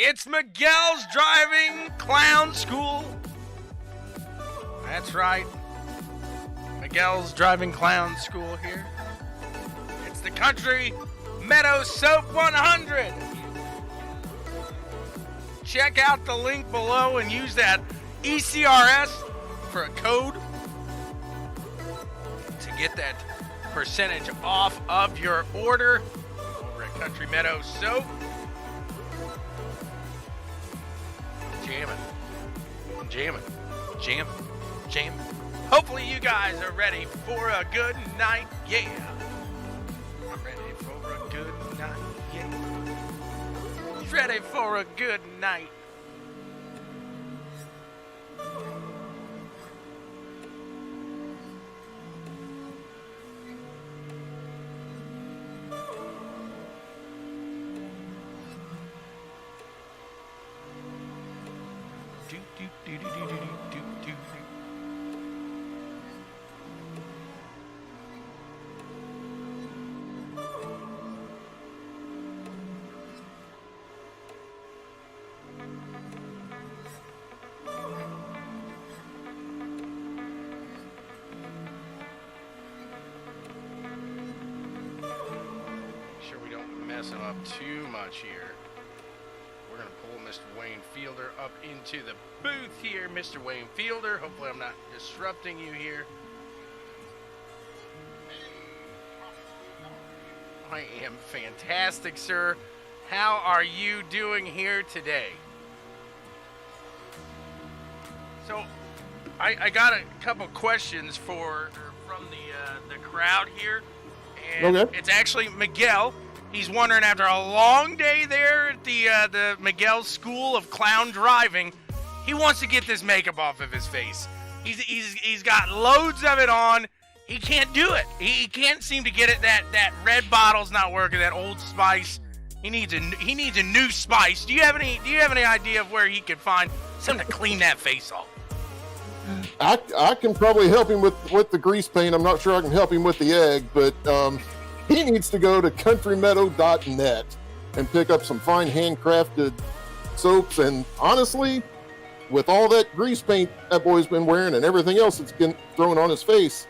It's Miguel's Driving Clown School. That's right. Miguel's Driving Clown School here. It's the Country Meadow Soap 100. Check out the link below and use that ECRS for a code to get that percentage off of your order over at Country Meadow Soap. Jamming. Hopefully you guys are ready for a good night, yeah. I'm ready for a good night, yeah. Ready for a good night. Sure we don't mess him up too much here. We're going to pull Mr. Wayne Fielder up into the booth here. Mr. Wayne Fielder, hopefully I'm not disrupting you here. I am fantastic, sir. How are you doing here today? So, I got a couple questions from the crowd here. And okay. It's actually Miguel. He's wondering, after a long day there at the Miguel School of Clown Driving, he wants to get this makeup off of his face. He's got loads of it on. He can't do it. He can't seem to get it. That red bottle's not working. That Old Spice. He needs a new spice. Do you have any idea of where he could find something to clean that face off? I can probably help him with the grease paint. I'm not sure I can help him with the egg, but he needs to go to countrymeadow.net and pick up some fine handcrafted soaps. And honestly, with all that grease paint that boy's been wearing and everything else that's been thrown on his face,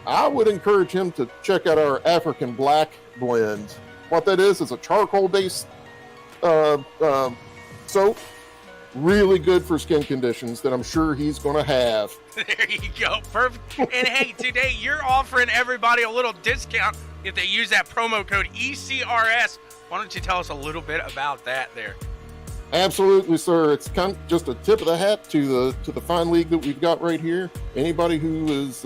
I would encourage him to check out our African Black blend. What that is a charcoal-based soap. Really good for skin conditions that I'm sure he's going to have. There you go. Perfect. And hey, today you're offering everybody a little discount if they use that promo code ECRS. Why don't you tell us a little bit about that there? Absolutely, sir. It's kind of just a tip of the hat to the fine league that we've got right here. Anybody who is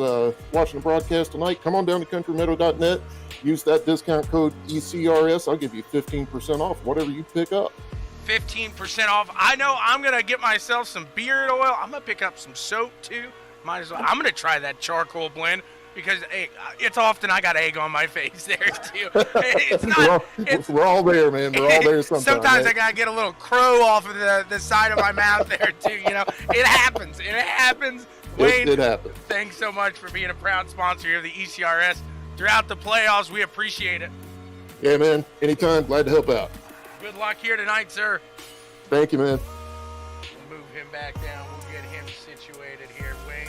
watching the broadcast tonight, come on down to countrymeadow.net. Use that discount code ECRS. I'll give you 15% off whatever you pick up. 15% off. I know I'm going to get myself some beard oil. I'm going to pick up some soap too. Might as well. I'm going to try that charcoal blend because it's often I got egg on my face there too. It's not. We're all there, man. We're all there sometimes I got to get a little crow off of the side of my mouth there too. You know, it happens. It happens. Wayne, it happens. Thanks so much for being a proud sponsor of the ECRS throughout the playoffs. We appreciate it. Yeah, man. Anytime. Glad to help out. Good luck here tonight, sir. Thank you, man. We'll move him back down. We'll get him situated here. Wayne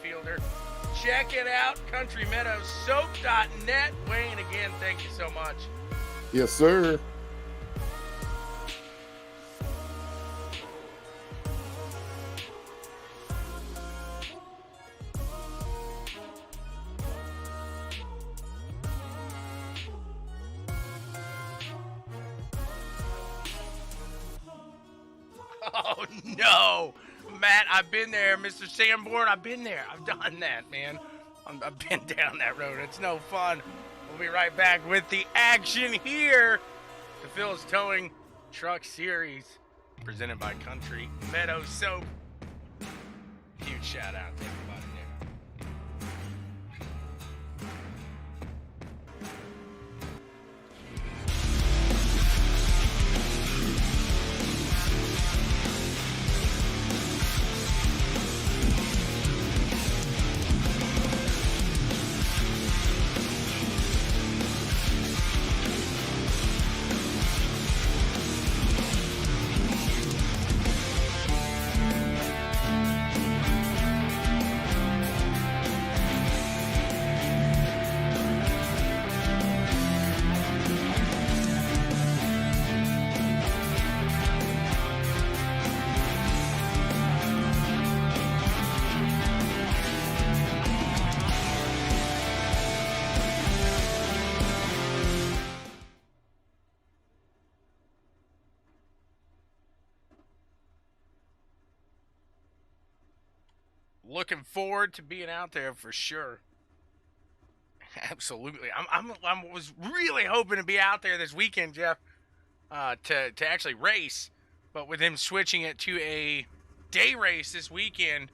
Fielder. Check it out, countrymeadowsoap.net. Wayne, again, thank you so much. Yes, sir. Oh, no. Matt, I've been there. Mr. Sanborn, I've been there. I've done that, man. I've been down that road. It's no fun. We'll be right back with the action here. The Phil's Towing Truck Series, presented by Country Meadow Soap. Huge shout out to everybody there. looking forward to being out there for sure. Absolutely. I was really hoping to be out there this weekend, Jeff, to actually race. But with him switching it to a day race this weekend,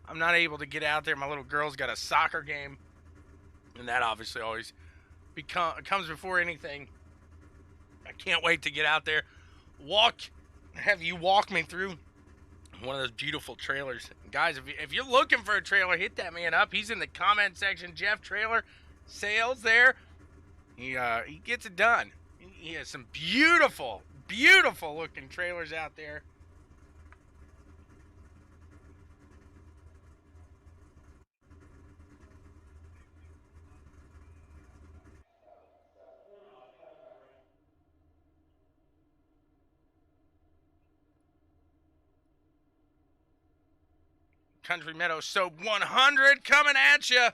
I'm not able to get out there. My little girl's got a soccer game, and that obviously always comes before anything. I can't wait to get out there, have you walk me through one of those beautiful trailers. Guys, if you're looking for a trailer, hit that man up. He's in the comment section. Jeff Trailer Sales there. He gets it done. He has some beautiful, beautiful looking trailers out there. Country Meadow Soap 100 coming at you.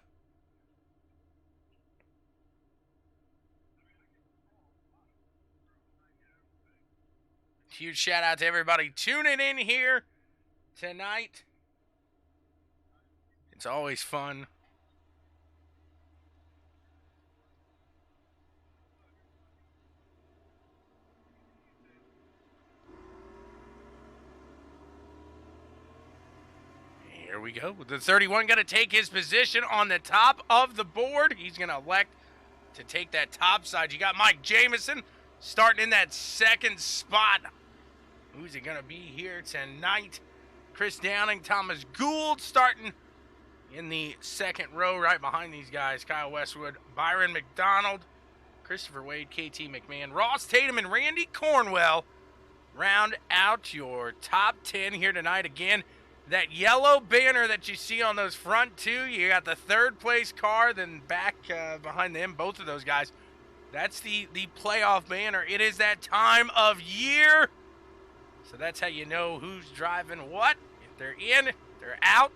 Huge shout out to everybody tuning in here tonight. It's always fun. Here we go. The 31 going to take his position on the top of the board. He's going to elect to take that top side. You got Mike Jamison starting in that second spot. Who's he going to be here tonight? Chris Downing, Thomas Gould starting in the second row right behind these guys. Kyle Westwood, Byron McDonald, Christopher Wade, KT McMahon, Ross Tatum, and Randy Cornwell round out your top 10 here tonight. Again, that yellow banner that you see on those front two, you got the third place car, then back behind them, both of those guys. That's the playoff banner. It is that time of year. So that's how you know who's driving what. If they're in, if they're out.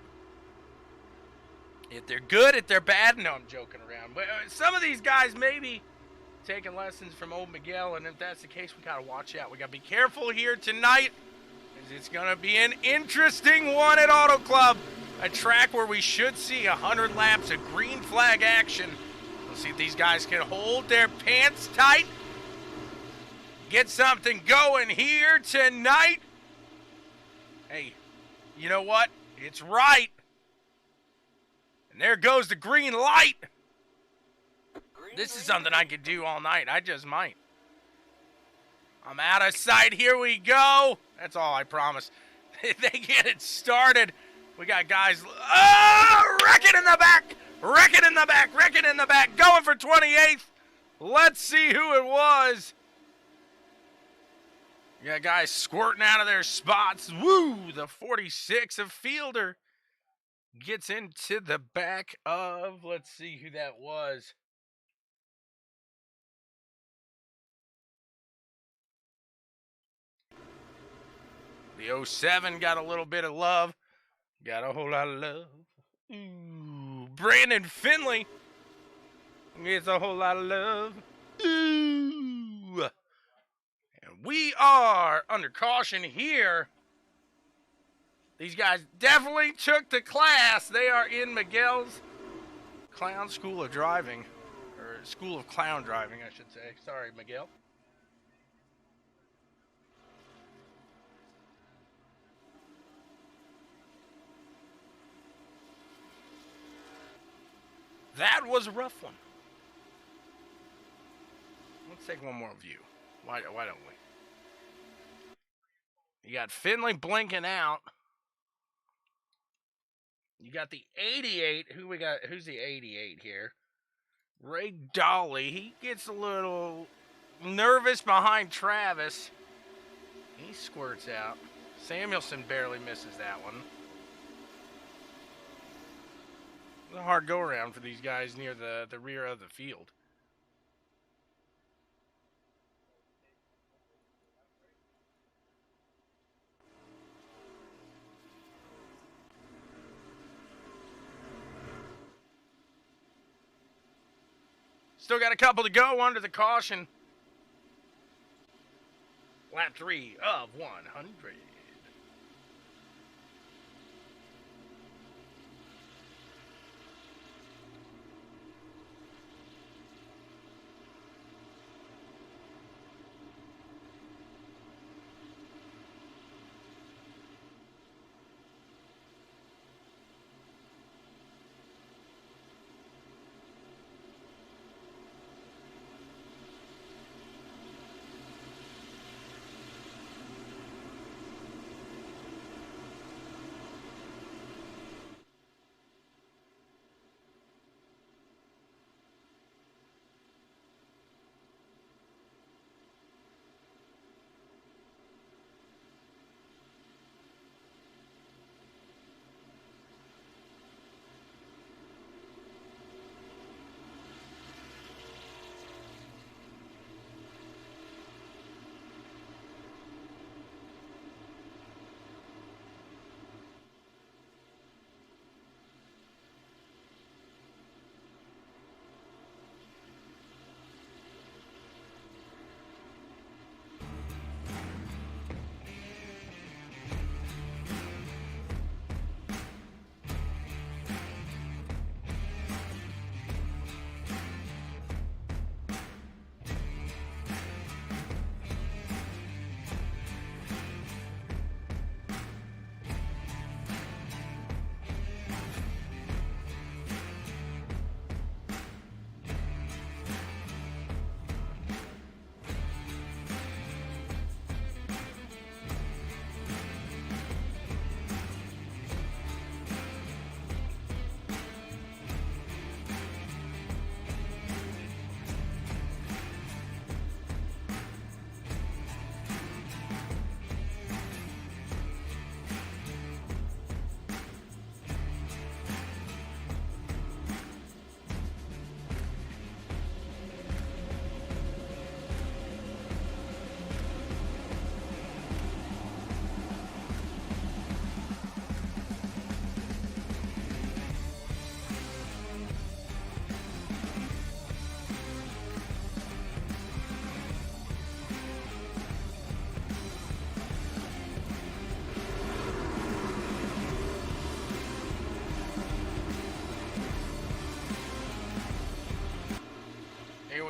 If they're good, if they're bad. No, I'm joking around. But some of these guys may be taking lessons from old Miguel, and if that's the case, we got to watch out. We got to be careful here tonight, as it's going to be an interesting one at Auto Club. A track where we should see 100 laps of green flag action. We'll see if these guys can hold their pants tight. Get something going here tonight. Hey, you know what? It's right. And there goes the green light. This is something I could do all night. I just might. I'm out of sight. Here we go. That's all I promise. They get it started. We got guys. Oh, wreck it in the back. Wreck it in the back. Wreck it in the back. Going for 28th. Let's see who it was. You got guys squirting out of their spots. Woo! The 46 of Fielder gets into the back of, let's see who that was. The 07 got a little bit of love. Got a whole lot of love. Ooh, Brandon Finley gets a whole lot of love. Ooh. And we are under caution here. These guys definitely took the class. They are in Miguel's Clown School of Driving. Or School of Clown Driving, I should say. Sorry, Miguel. That was a rough one. Let's take one more view. Why don't we? You got Finley blinking out. You got the 88. Who we got? Who's the 88 here? Ray Dolly. He gets a little nervous behind Travis. He squirts out. Samuelson barely misses that one. It's a hard go-around for these guys near the rear of the field. Still got a couple to go under the caution. Lap 3 of 100.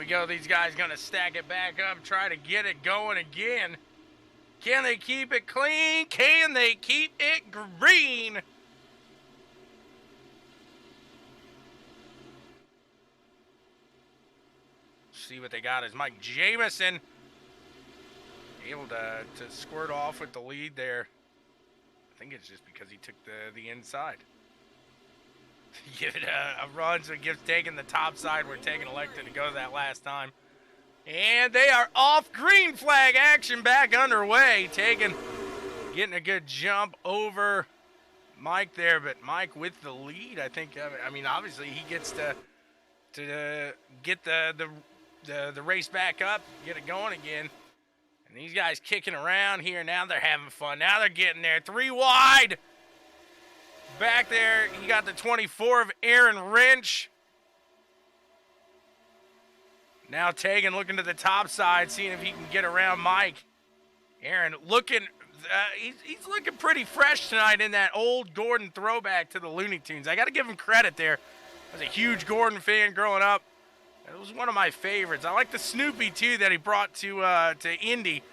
we go. These guys going to stack it back up, try to get it going again. Can they keep it clean? Can they keep it green? See what they got is Mike Jamison able to squirt off with the lead there. I think it's just because he took the inside. Give it a run, so it gives Tegan the top side where Tegan elected to go that last time. And they are off. Green flag action back underway. Tegan getting a good jump over Mike there, but Mike with the lead. I think, I mean, obviously he gets to get the race back up, get it going again. And these guys kicking around here. Now they're having fun. Now they're getting there. 3 wide. Back there, you got the 24 of Aaron Wrench. Now Tegan looking to the top side, seeing if he can get around Mike. Aaron looking, he's looking pretty fresh tonight in that old Gordon throwback to the Looney Tunes. I got to give him credit there. I was a huge Gordon fan growing up. It was one of my favorites. I like the Snoopy, too, that he brought to Indy.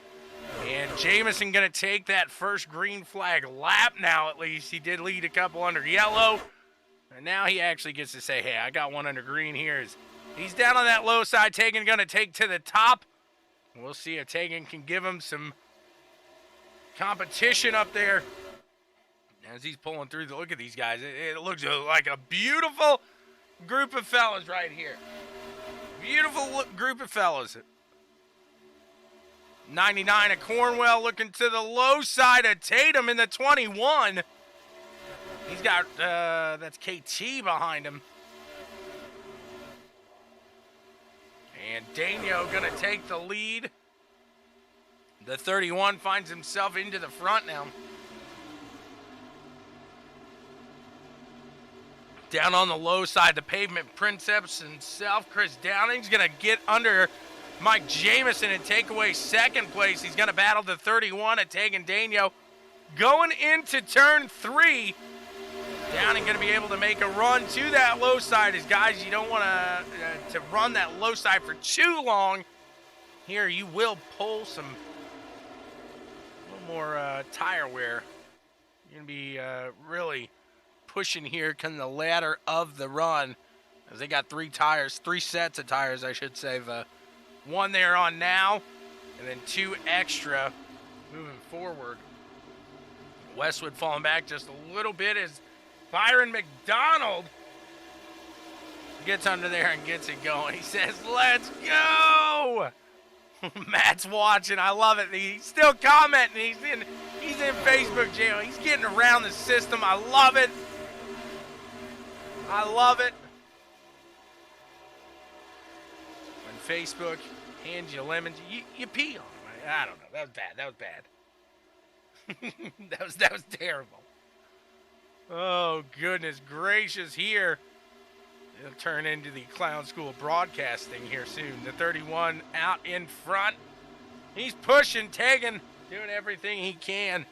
And Jamison going to take that first green flag lap now, at least. He did lead a couple under yellow. And now he actually gets to say, hey, I got one under green here. He's down on that low side. Tegan going to take to the top. We'll see if Tegan can give him some competition up there. As he's pulling through, look at these guys. It looks like a beautiful group of fellas right here. Beautiful group of fellas. 99 of Cornwell looking to the low side of Tatum in the 21. He's got, that's KT behind him. And Daniel going to take the lead. The 31 finds himself into the front now. Down on the low side, the pavement princeps himself. Chris Downing's going to get under Mike Jamison and take away second place. He's going to battle the 31 at Tegan Daniel. Going into turn 3, Downing going to be able to make a run to that low side. As guys, you don't want to run that low side for too long. Here, you will pull a little more tire wear. You're going to be really pushing here come the ladder of the run, as they got 3 sets of tires, I should say. The one they're on now, and then 2 extra moving forward. Westwood falling back just a little bit as Byron McDonald gets under there and gets it going. He says, let's go! Matt's watching. I love it. He's still commenting. He's in Facebook jail. He's getting around the system. I love it. I love it. When Facebook hands you lemons, you pee on them. I don't know. That was bad. that was terrible. Oh, goodness gracious. Here, it'll turn into the Clown School broadcasting here soon. The 31 out in front. He's pushing, Tegan, doing everything he can.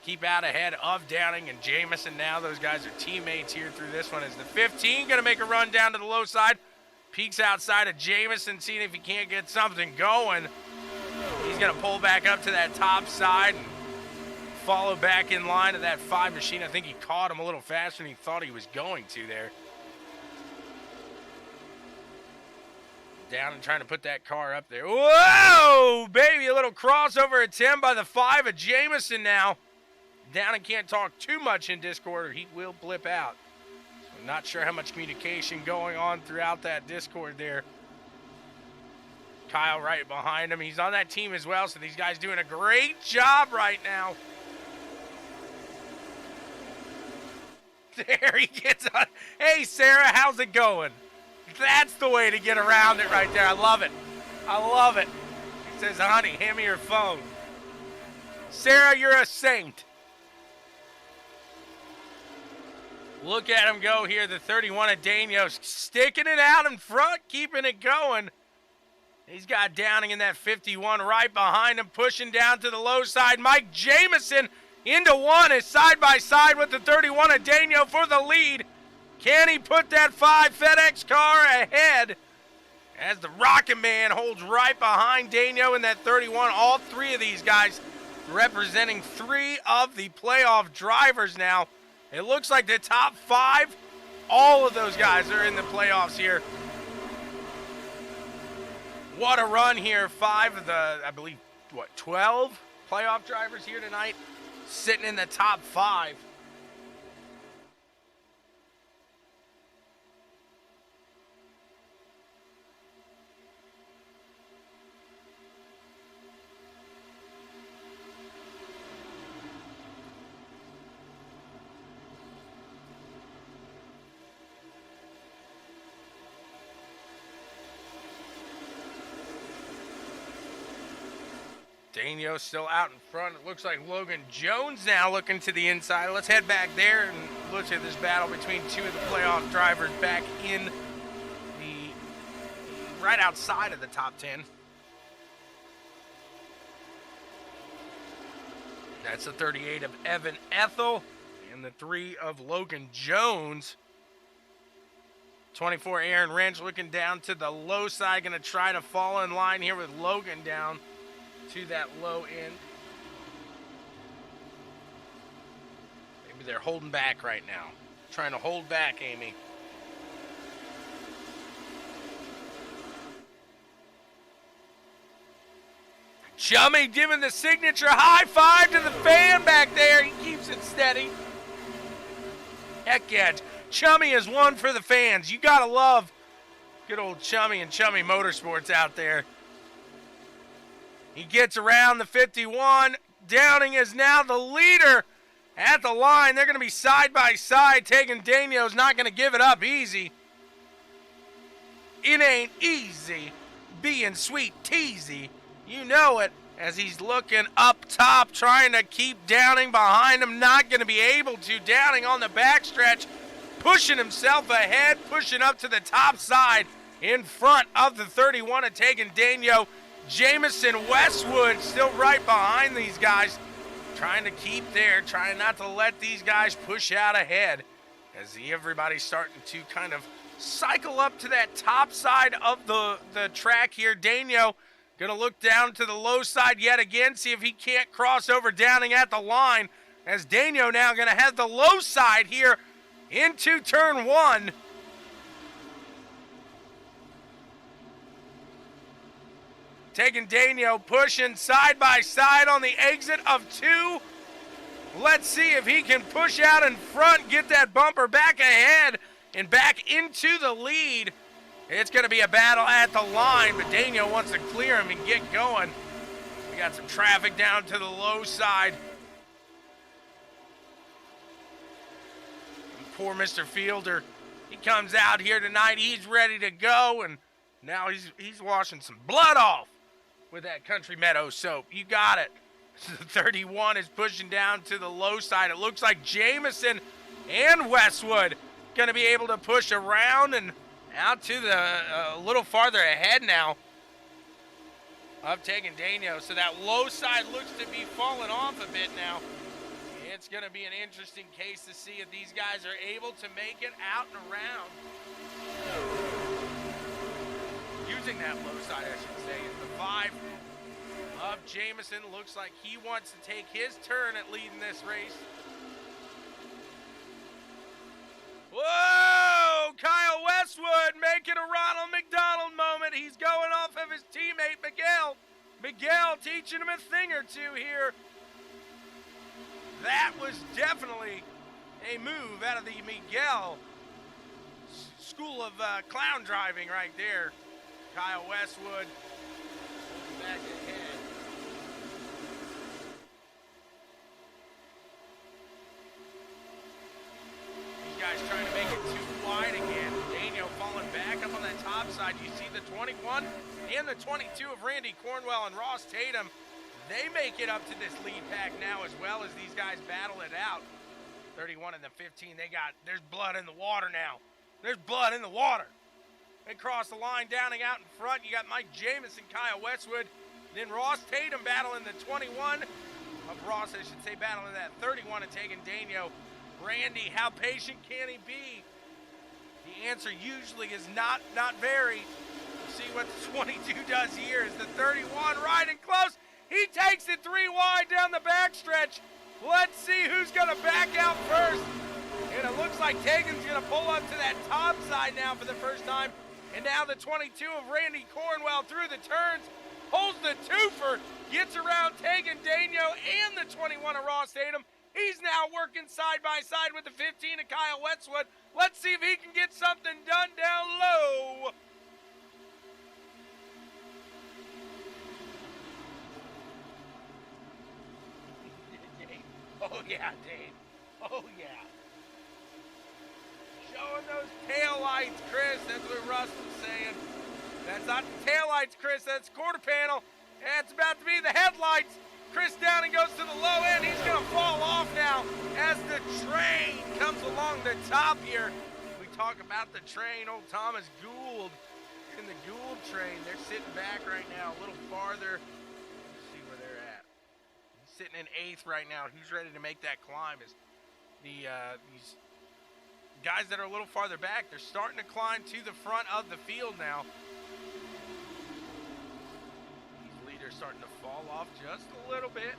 Keep out ahead of Downing and Jamison now. Those guys are teammates here through this one. As the 15 going to make a run down to the low side. Peeks outside of Jamison, seeing if he can't get something going. He's going to pull back up to that top side and follow back in line of that 5 machine. I think he caught him a little faster than he thought he was going to there. Down and trying to put that car up there. Whoa, baby, a little crossover attempt by the 5 of Jamison now. Down and can't talk too much in Discord or he will blip out. So not sure how much communication going on throughout that Discord there. Kyle right behind him. He's on that team as well, so these guys doing a great job right now. There he gets on. Hey, Sarah, how's it going? That's the way to get around it right there. I love it. I love it. She says, honey, hand me your phone. Sarah, you're a saint. Look at him go here. The 31 of Daniels sticking it out in front, keeping it going. He's got Downing in that 51 right behind him, pushing down to the low side. Mike Jamison into one is side by side with the 31 of Daniel for the lead. Can he put that 5 FedEx car ahead as the Rocket Man holds right behind Daniel in that 31. All three of these guys representing three of the playoff drivers now. It looks like the top 5, all of those guys are in the playoffs here. What a run here. 5 of the, I believe, 12 playoff drivers here tonight sitting in the top 5. Daniel still out in front. It looks like Logan Jones now looking to the inside. Let's head back there and look at this battle between two of the playoff drivers back in the right outside of the top 10. That's the 38 of Evan Ethel and the 3 of Logan Jones. 24 Aaron Wrench looking down to the low side, going to try to fall in line here with Logan down to that low end. Maybe they're holding back right now. Trying to hold back, Amy. Chummy giving the signature high five to the fan back there. He keeps it steady. Heck yeah. Chummy is one for the fans. You gotta love good old Chummy and Chummy Motorsports out there. He gets around the 51. Downing is now the leader at the line. They're going to be side by side. Taking Daniel's not going to give it up easy. It ain't easy being sweet teasy. You know it. As he's looking up top, trying to keep Downing behind him. Not going to be able to. Downing on the backstretch, pushing himself ahead, pushing up to the top side in front of the 31 and taking Daniel. Jamison Westwood still right behind these guys, trying to keep there, trying not to let these guys push out ahead as everybody's starting to kind of cycle up to that top side of the track here. Daniel going to look down to the low side yet again, see if he can't cross over Downing at the line, as Daniel now going to have the low side here into turn 1. Taking Daniel, pushing side by side on the exit of 2. Let's see if he can push out in front, get that bumper back ahead and back into the lead. It's going to be a battle at the line, but Daniel wants to clear him and get going. We got some traffic down to the low side. And poor Mr. Fielder, he comes out here tonight. He's ready to go, and now he's washing some blood off with that Country Meadow soap. You got it. The 31 is pushing down to the low side. It looks like Jamison and Westwood going to be able to push around and out to the a little farther ahead now of taking Daniel. So that low side looks to be falling off a bit now. It's going to be an interesting case to see if these guys are able to make it out and around. Using that low side, I should say, is the 5 of Jamison. Looks like he wants to take his turn at leading this race. Whoa! Kyle Westwood making a Ronald McDonald moment. He's going off of his teammate, Miguel. Miguel teaching him a thing or two here. That was definitely a move out of the Miguel School of Clown Driving right there. Kyle Westwood back ahead. These guys trying to make it too wide again. Daniel falling back up on that top side. You see the 21 and the 22 of Randy Cornwell and Ross Tatum. They make it up to this lead pack now as well as these guys battle it out. 31 and the 15, there's blood in the water now. There's blood in the water. They cross the line, Downing out in front. You got Mike Jamison, Kyle Westwood. Then Ross Tatum battling the 21 of Ross, I should say, battling that 31 and taking Daniel. Randy, how patient can he be? The answer usually is not very. See what the 22 does here as the 31 riding close. He takes it 3 wide down the backstretch. Let's see who's going to back out first. And it looks like Tegan's going to pull up to that top side now for the first time. And now the 22 of Randy Cornwell through the turns. Holds the twofer. Gets around Tegan Daigneault and the 21 of Ross Tatum. He's now working side by side with the 15 of Kyle Westwood. Let's see if he can get something done down low. Oh yeah, Dave. Oh yeah. Showing those taillights, Chris. That's what Russ was saying. That's not the taillights, Chris. That's quarter panel. That's about to be the headlights. Chris Downing goes to the low end. He's going to fall off now as the train comes along the top here. We talk about the train. Old Thomas Gould in the Gould train. They're sitting back right now a little farther. Let's see where they're at. He's sitting in 8th right now. Who's ready to make that climb is these guys that are a little farther back. They're starting to climb to the front of the field now. These leaders starting to fall off just a little bit.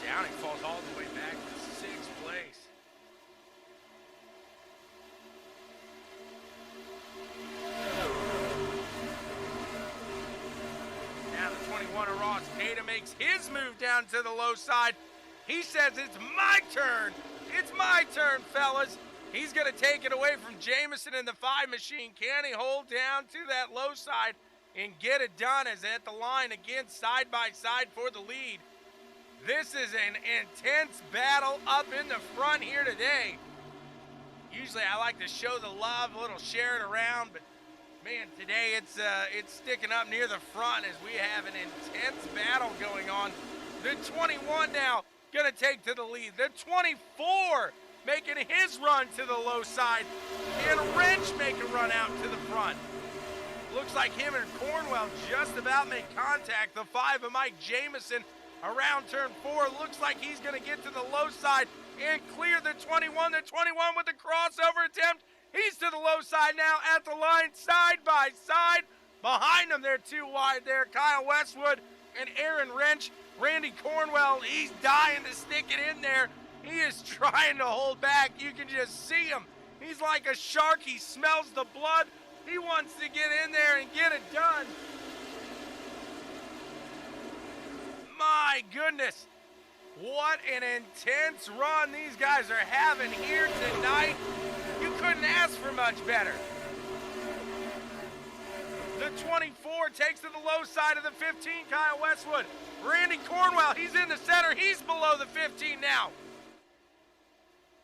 Downing falls all the way back to 6th place. Now the 21 of Ross Tatum makes his move down to the low side. He says, it's my turn. It's my turn, fellas. He's going to take it away from Jamison and the 5 machine. Can he hold down to that low side and get it done as at the line again, side by side for the lead? This is an intense battle up in the front here today. Usually I like to show the love, a little share it around, but man, today it's sticking up near the front as we have an intense battle going on. The 21 now going to take to the lead. The 24 making his run to the low side. And Wrench make a run out to the front. Looks like him and Cornwell just about make contact. The 5 of Mike Jamison around turn 4. Looks like he's going to get to the low side and clear the 21. The 21 with the crossover attempt. He's to the low side now at the line, side by side. Behind him, they're 2 wide there. Kyle Westwood and Aaron Wrench. Randy Cornwell, he's dying to stick it in there. He is trying to hold back. You can just see him. He's like a shark. He smells the blood. He wants to get in there and get it done. My goodness. What an intense run these guys are having here tonight. You couldn't ask for much better. The 24 takes to the low side of the 15, Kyle Westwood. Randy Cornwell, he's in the center. He's below the 15 now.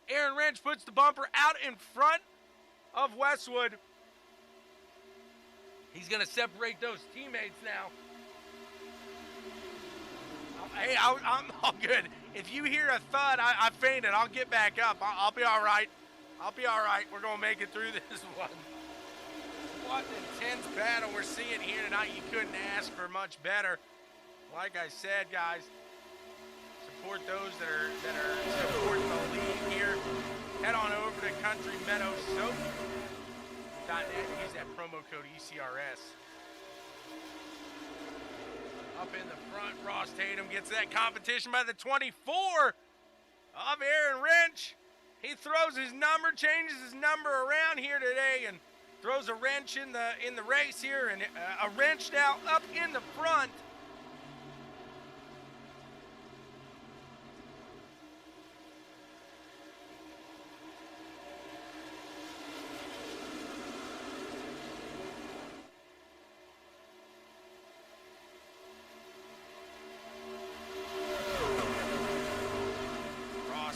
Aaron Wrench puts the bumper out in front of Westwood. He's going to separate those teammates now. Hey, I'm all good. If you hear a thud, I fainted. I'll get back up. I'll be all right. I'll be all right. We're going to make it through this one. What an intense battle we're seeing here tonight. You couldn't ask for much better. Like I said, guys, support those that are supporting the league here. Head on over to Country Meadow Soap.net. Use that promo code ECRS. Up in the front, Ross Tatum gets that competition by the 24 of Aaron Wrench. He throws his number, changes his number around here today, and throws a wrench in the race here, and a wrench now up in the front.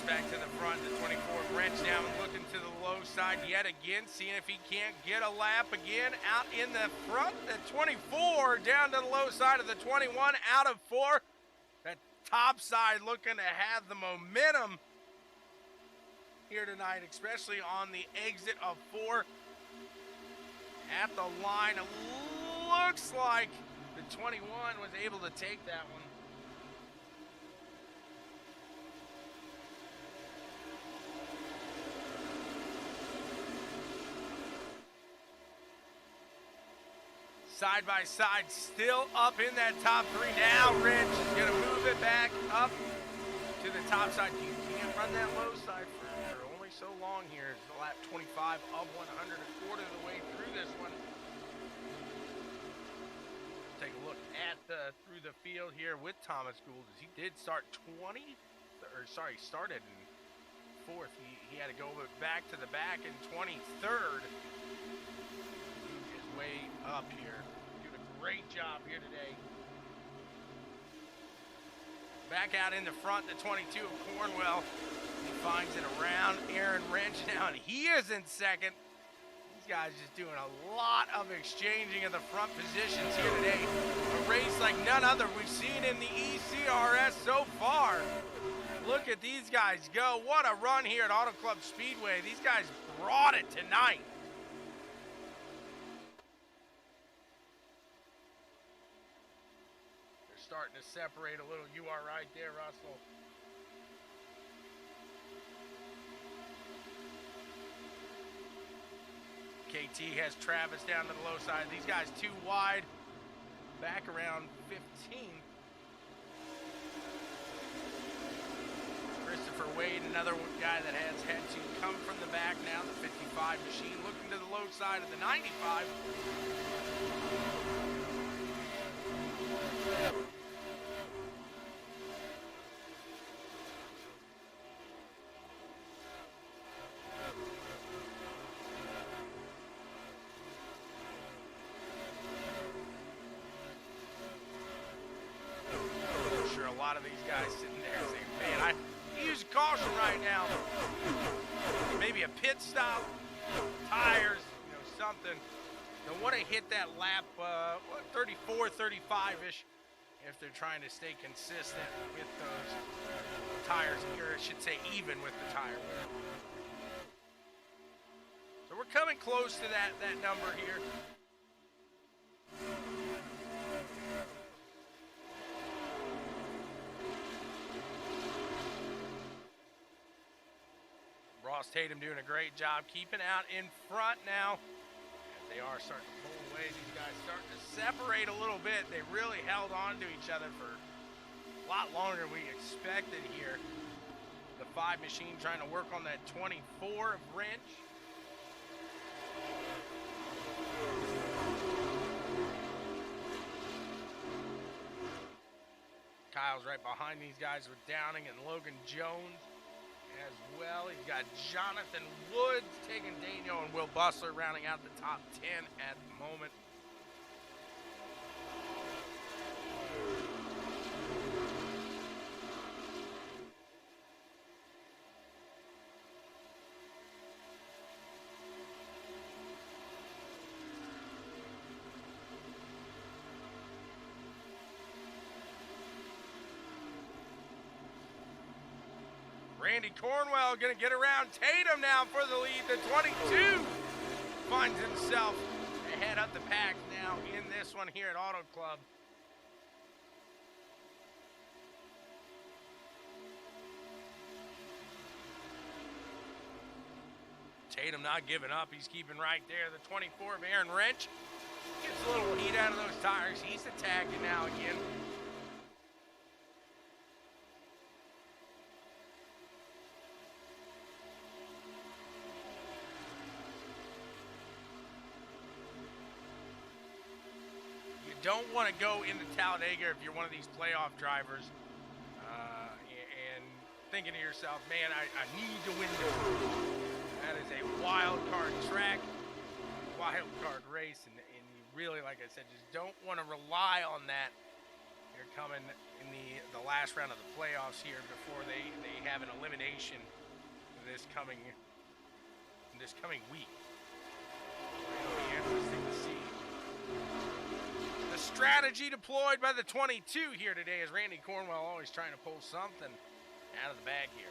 Back to the front, the 24 wrench down, looking to the low side yet again, seeing if he can't get a lap again out in the front. The 24 down to the low side of the 21, out of 4. That top side looking to have the momentum here tonight, especially on the exit of 4. At the line, it looks like the 21 was able to take that one. Side by side, still up in that top three. Now Rich is going to move it back up to the top side. You can't run that low side for only so long here. It's lap 25 of 100, a quarter of the way through this one. Take a look at through the field here with Thomas Gould, as he did start started in fourth. He had to go back to the back in 23rd. His way up here, doing a great job here today. Back out in the front, the 22 of Cornwell. He finds it around Aaron Wrench now, and he is in second. These guys just doing a lot of exchanging of the front positions here today. A race like none other we've seen in the ECRS so far. Look at these guys go. What a run here at Auto Club Speedway. These guys brought it tonight. They're starting to separate a little. You are right there, Russell. KT has Travis down to the low side. These guys too wide. Back around 15. Christopher Wade, another guy that has had to come from the back now. The 55 machine looking to the low side of the 95. I'm sure a lot of these guys sitting there saying, man, I use caution right now. Maybe a pit stop, tires, something. They'll want to hit that lap, 34, 35-ish, if they're trying to stay consistent with those tires, or I should say even with the tire wear. So we're coming close to that number here. Ross Tatum doing a great job keeping out in front now. As they are starting to pull away, these guys starting to separate a little bit. They really held on to each other for a lot longer than we expected here. The 5 machine trying to work on that 24 of Wrench. Kyle's right behind these guys with Downing and Logan Jones as well. He's got Jonathan Woods taking Daniel and Will Bustler rounding out the top 10 at the moment. Randy Cornwell going to get around Tatum now for the lead. The 22 finds himself ahead of the pack now in this one here at Auto Club. Tatum not giving up. He's keeping right there. The 24 of Aaron Wrench gets a little heat out of those tires. He's attacking now again. Don't want to go into Talladega if you're one of these playoff drivers and thinking to yourself, man, I need to win this. That is a wild card track, wild card race, and you really, like I said, just don't want to rely on that. You're coming in the last round of the playoffs here before they have an elimination this coming week. It'll be interesting to see. The strategy deployed by the 22 here today is Randy Cornwell always trying to pull something out of the bag here.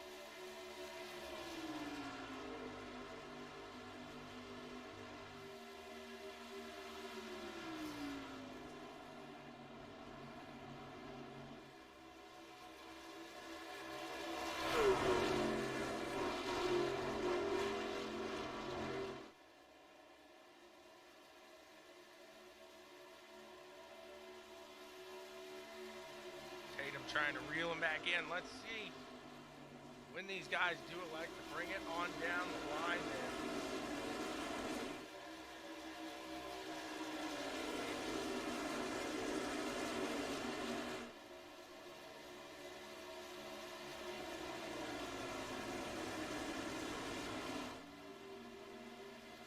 trying to reel him back in. Let's see when these guys do elect to bring it on down the line there.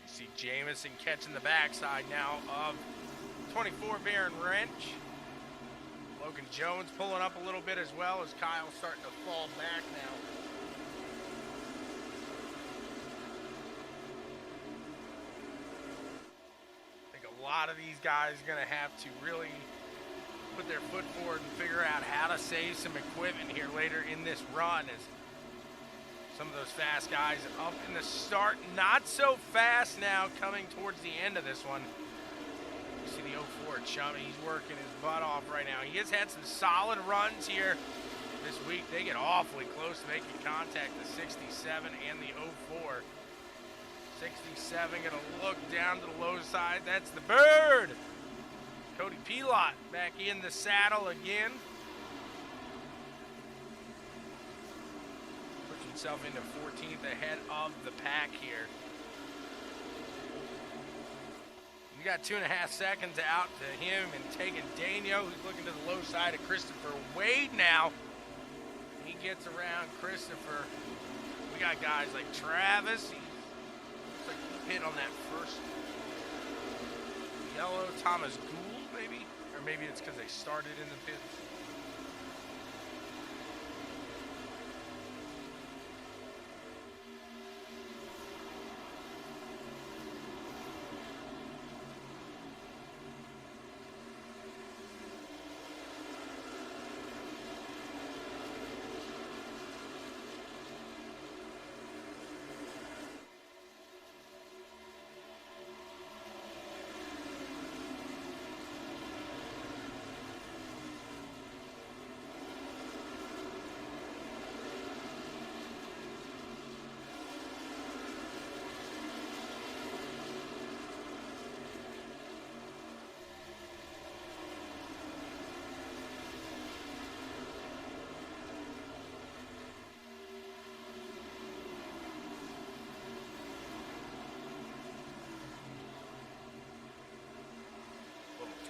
You see Jamison catching the backside now of 24 Baron Wrench. Logan Jones pulling up a little bit as well as Kyle's starting to fall back now. I think a lot of these guys are going to have to really put their foot forward and figure out how to save some equipment here later in this run, as some of those fast guys up in the start, not so fast now coming towards the end of this one. You see the 04 Chummy, he's working his butt off right now. He has had some solid runs here this week. They get awfully close to making contact, the 67 and the 04. 67 gonna look down to the low side. That's the bird. Cody Pilot back in the saddle again. Puts himself into 14th ahead of the pack here. You got 2.5 seconds out to him and taking Daniel, who's looking to the low side of Christopher Wade now. He gets around Christopher. We got guys like Travis. Looks like he hit on that first yellow. Thomas Gould, maybe? Or maybe it's because they started in the pits.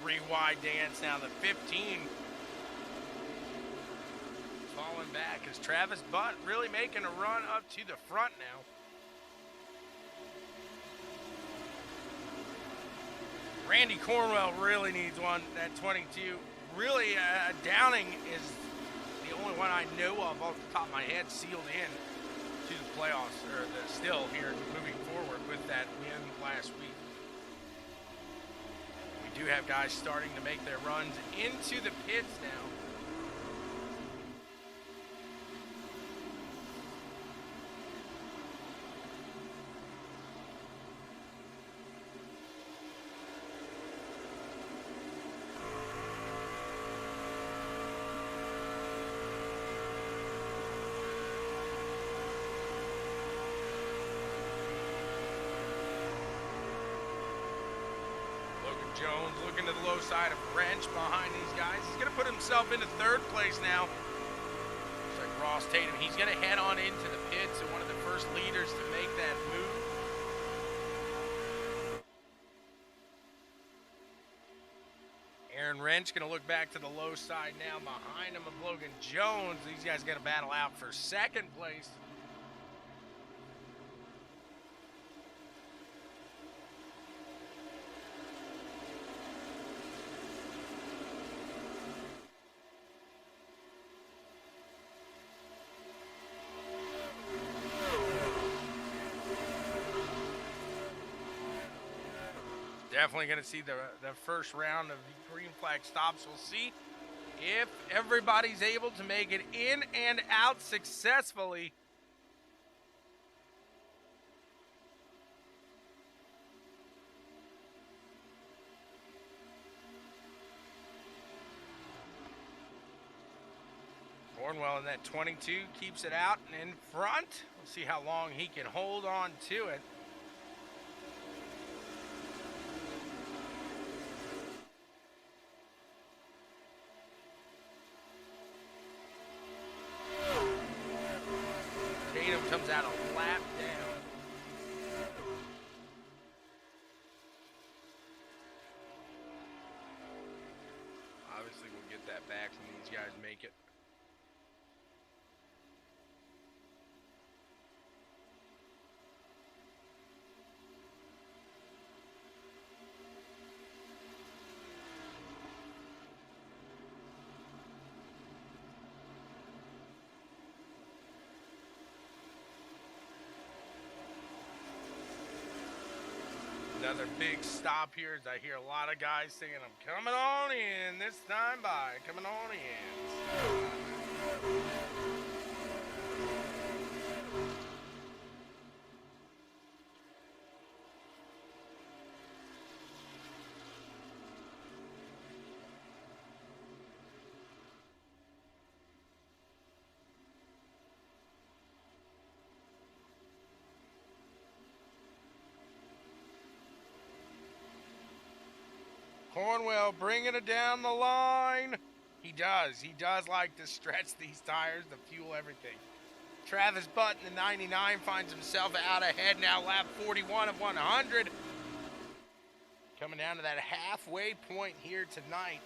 Three wide dance now, the 15 falling back as Travis Butt really making a run up to the front now. Randy Cornwell really needs one at 22. Really, Downing is the only one I know of off the top of my head sealed in to the playoffs, or still here moving forward with that win last week. We do have guys starting to make their runs into the pits now. Jones looking to the low side of Wrench behind these guys. He's going to put himself into third place now. Looks like Ross Tatum. He's going to head on into the pits and one of the first leaders to make that move. Aaron Wrench going to look back to the low side now behind him of Logan Jones. These guys going to battle out for second place. Definitely going to see the first round of green flag stops. We'll see if everybody's able to make it in and out successfully. Cornwell in that 22 keeps it out and in front. We'll see how long he can hold on to it. comes out a lap down. Obviously, we'll get that back when these guys make it. Another big stop here as I hear a lot of guys saying, I'm coming on in this time by, coming on in. Cornwell bringing it down the line. He does like to stretch these tires, to fuel everything. Travis Butt in the 99 finds himself out ahead now, lap 41 of 100. Coming down to that halfway point here tonight.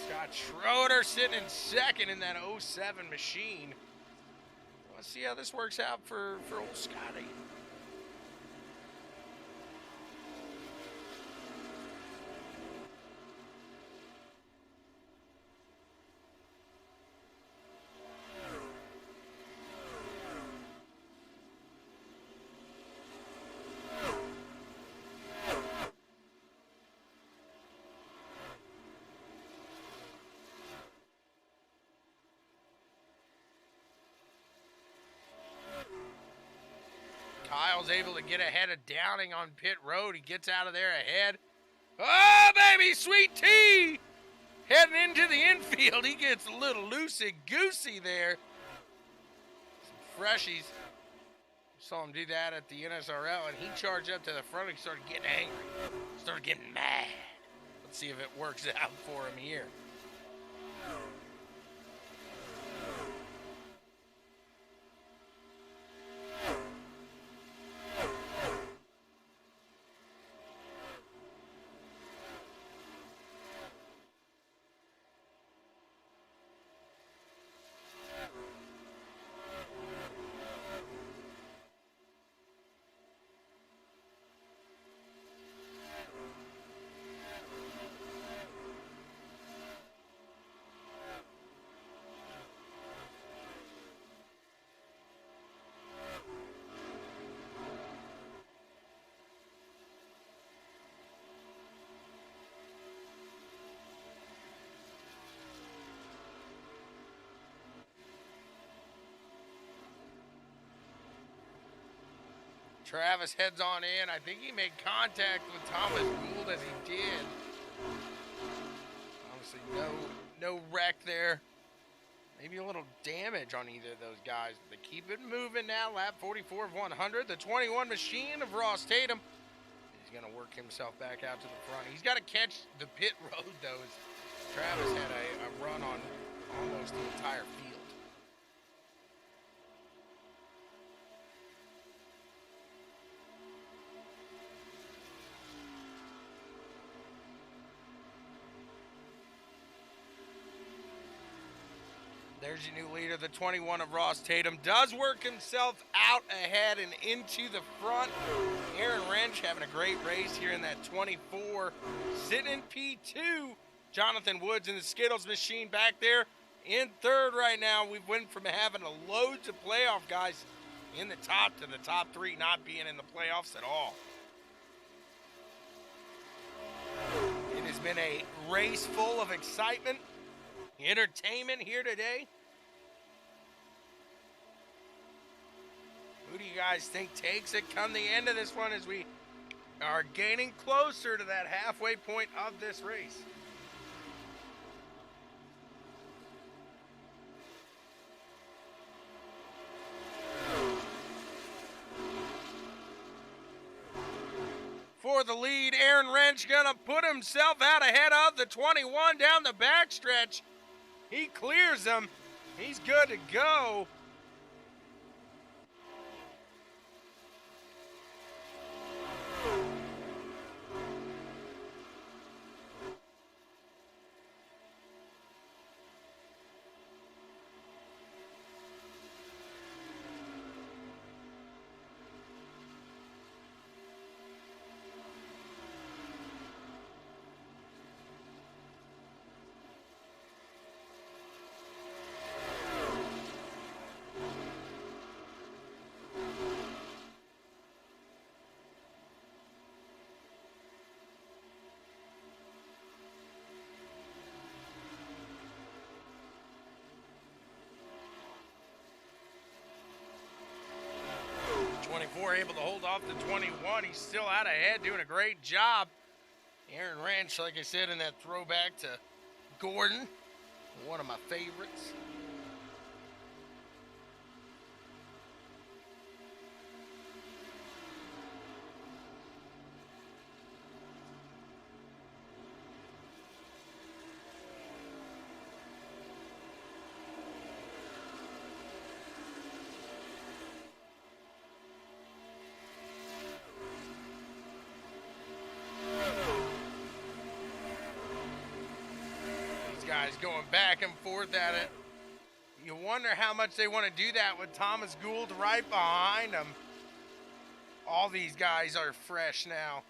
Scott Schroeder sitting in second in that 07 machine. Let's see how this works out for old Scotty. Kyle's able to get ahead of Downing on pit road. He gets out of there ahead. Oh, baby, Sweet Tea! Heading into the infield. He gets a little loosey-goosey there. Some freshies. Saw him do that at the NSRL, and he charged up to the front and he started getting angry. Started getting mad. Let's see if it works out for him here. Travis heads on in. I think he made contact with Thomas Gould as he did. Obviously, no wreck there. Maybe a little damage on either of those guys. But they keep it moving now. Lap 44 of 100. The 21 machine of Ross Tatum. He's going to work himself back out to the front. He's got to catch the pit road, though. Travis had a run on almost the entire field. There's your new leader, the 21 of Ross Tatum. Does work himself out ahead and into the front. Aaron Wrench having a great race here in that 24. Sitting in P2. Jonathan Woods in the Skittles machine back there in third right now. We went from having a loads of playoff guys in the top to the top three not being in the playoffs at all. It has been a race full of excitement, entertainment here today. Who do you guys think takes it come the end of this one as we are gaining closer to that halfway point of this race? For the lead, Aaron Wrench gonna put himself out ahead of the 21 down the backstretch. He clears them. He's good to go. before able to hold off the 21. He's still out ahead, doing a great job. Aaron Ranch, like I said, in that throwback to Gordon, one of my favorites. Guys going back and forth at it. You wonder how much they want to do that with Thomas Gould right behind them. All these guys are fresh now.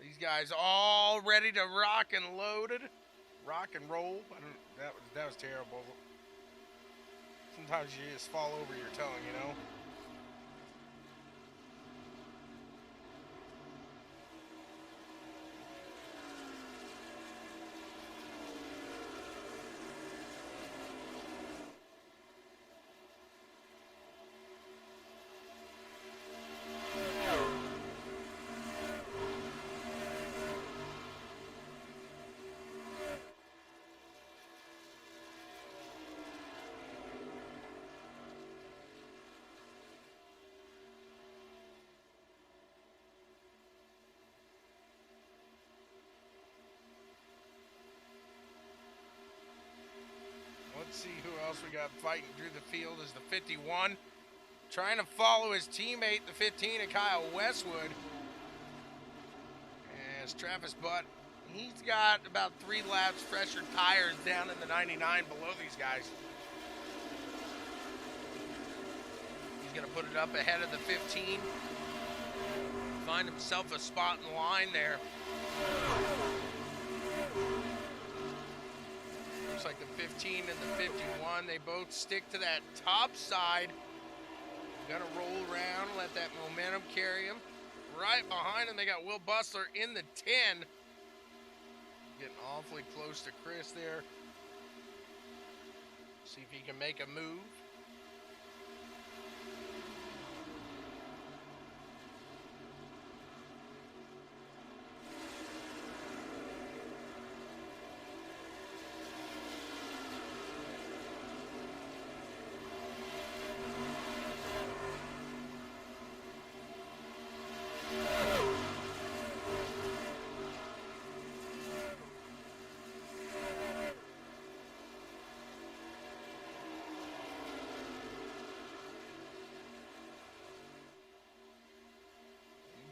These guys all ready to rock and loaded. Rock and roll. That was terrible. Sometimes you just fall over your tongue, you know. Let's see who else we got fighting through the field is the 51. Trying to follow his teammate, the 15, and Kyle Westwood. As Travis Butt, he's got about 3 laps fresher tires down in the 99 below these guys. He's going to put it up ahead of the 15. Find himself a spot in line there. Looks like the 15 and the 51, they both stick to that top side. Gonna roll around, let that momentum carry him. Right behind him, they got Will Bustler in the 10. Getting awfully close to Chris there. See if he can make a move.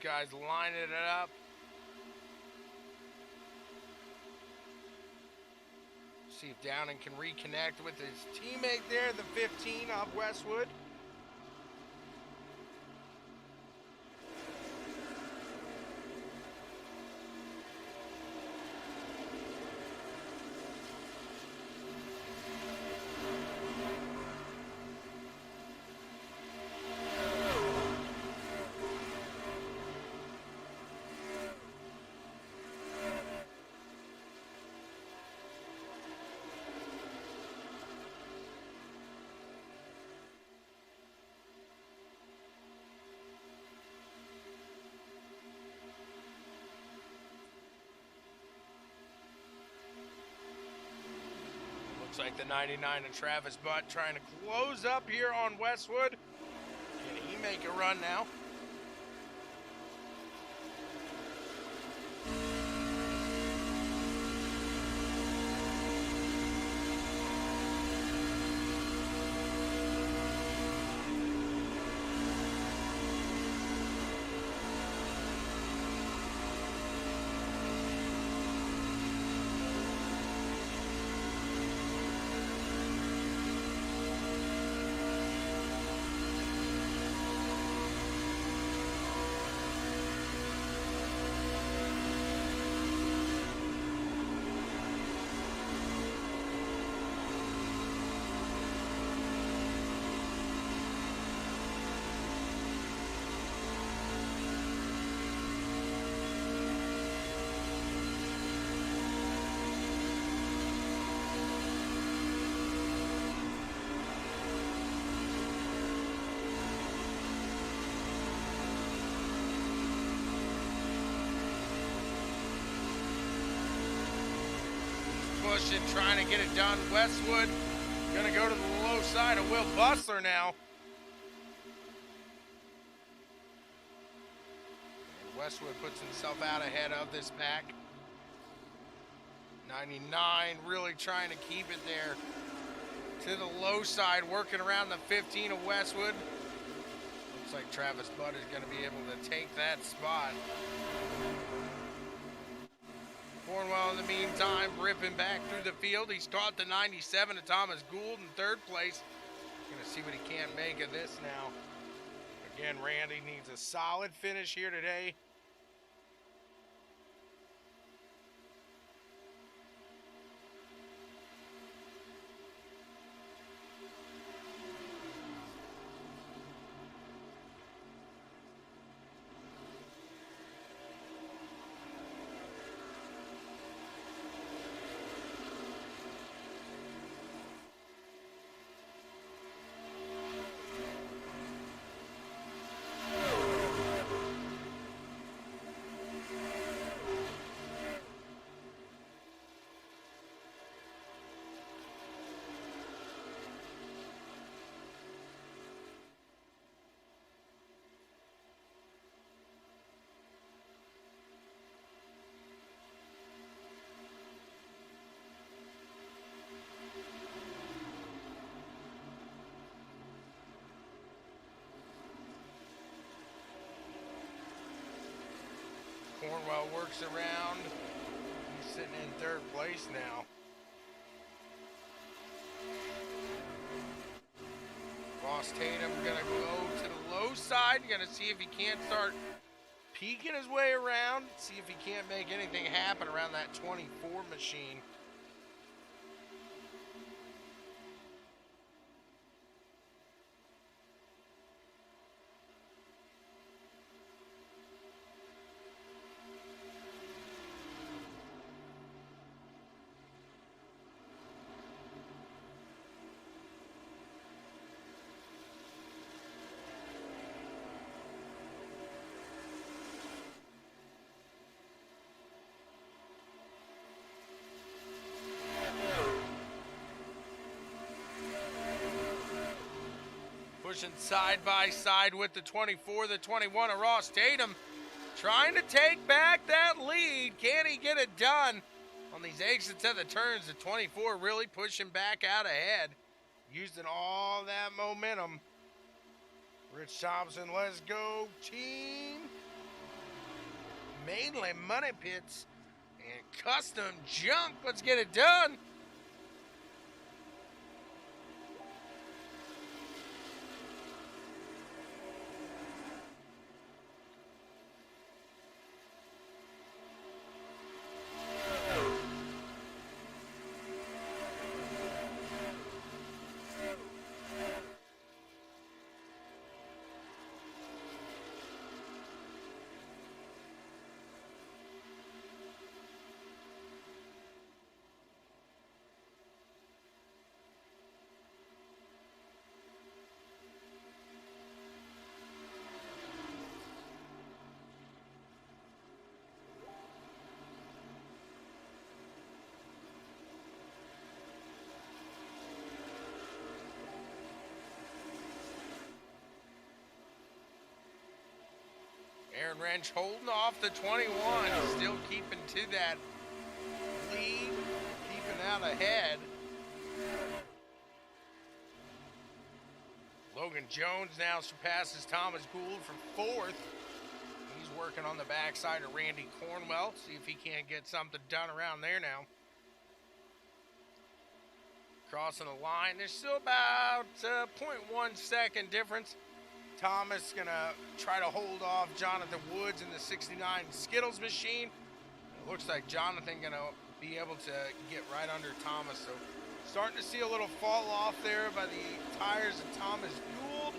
Guys lining it up. See if Downing can reconnect with his teammate there, the 15 of Westwood. Looks like the 99 and Travis Butt trying to close up here on Westwood. Can he make a run now? pushing, trying to get it done. Westwood gonna go to the low side of Will Bustler now. And Westwood puts himself out ahead of this pack. 99 really trying to keep it there to the low side, working around the 15 of Westwood. Looks like Travis Butt is going to be able to take that spot. Cornwell in the meantime ripping back through the field. He's caught the 97 of Thomas Gould in third place. Going to see what he can't make of this now. Again, Randy needs a solid finish here today. Cornwell works around. He's sitting in third place now. Ross Tatum gonna go to the low side. Gonna see if he can't start peeking his way around. See if he can't make anything happen around that 24 machine. Pushing side by side with the 24, the 21 of Ross Tatum. Trying to take back that lead. Can he get it done on these exits of the turns? The 24 really pushing back out ahead. Using all that momentum. Rich Thompson, let's go team. Mainly Money Pits and Custom Junk. Let's get it done. Aaron Wrench holding off the 21, still keeping to that lead, keeping out ahead. Logan Jones now surpasses Thomas Gould for fourth. He's working on the backside of Randy Cornwell. See if he can't get something done around there now. Crossing the line, there's still about 0.1 second difference. Thomas gonna try to hold off Jonathan Woods in the 69 Skittles machine. It looks like Jonathan gonna be able to get right under Thomas. So starting to see a little fall off there by the tires of Thomas Gould.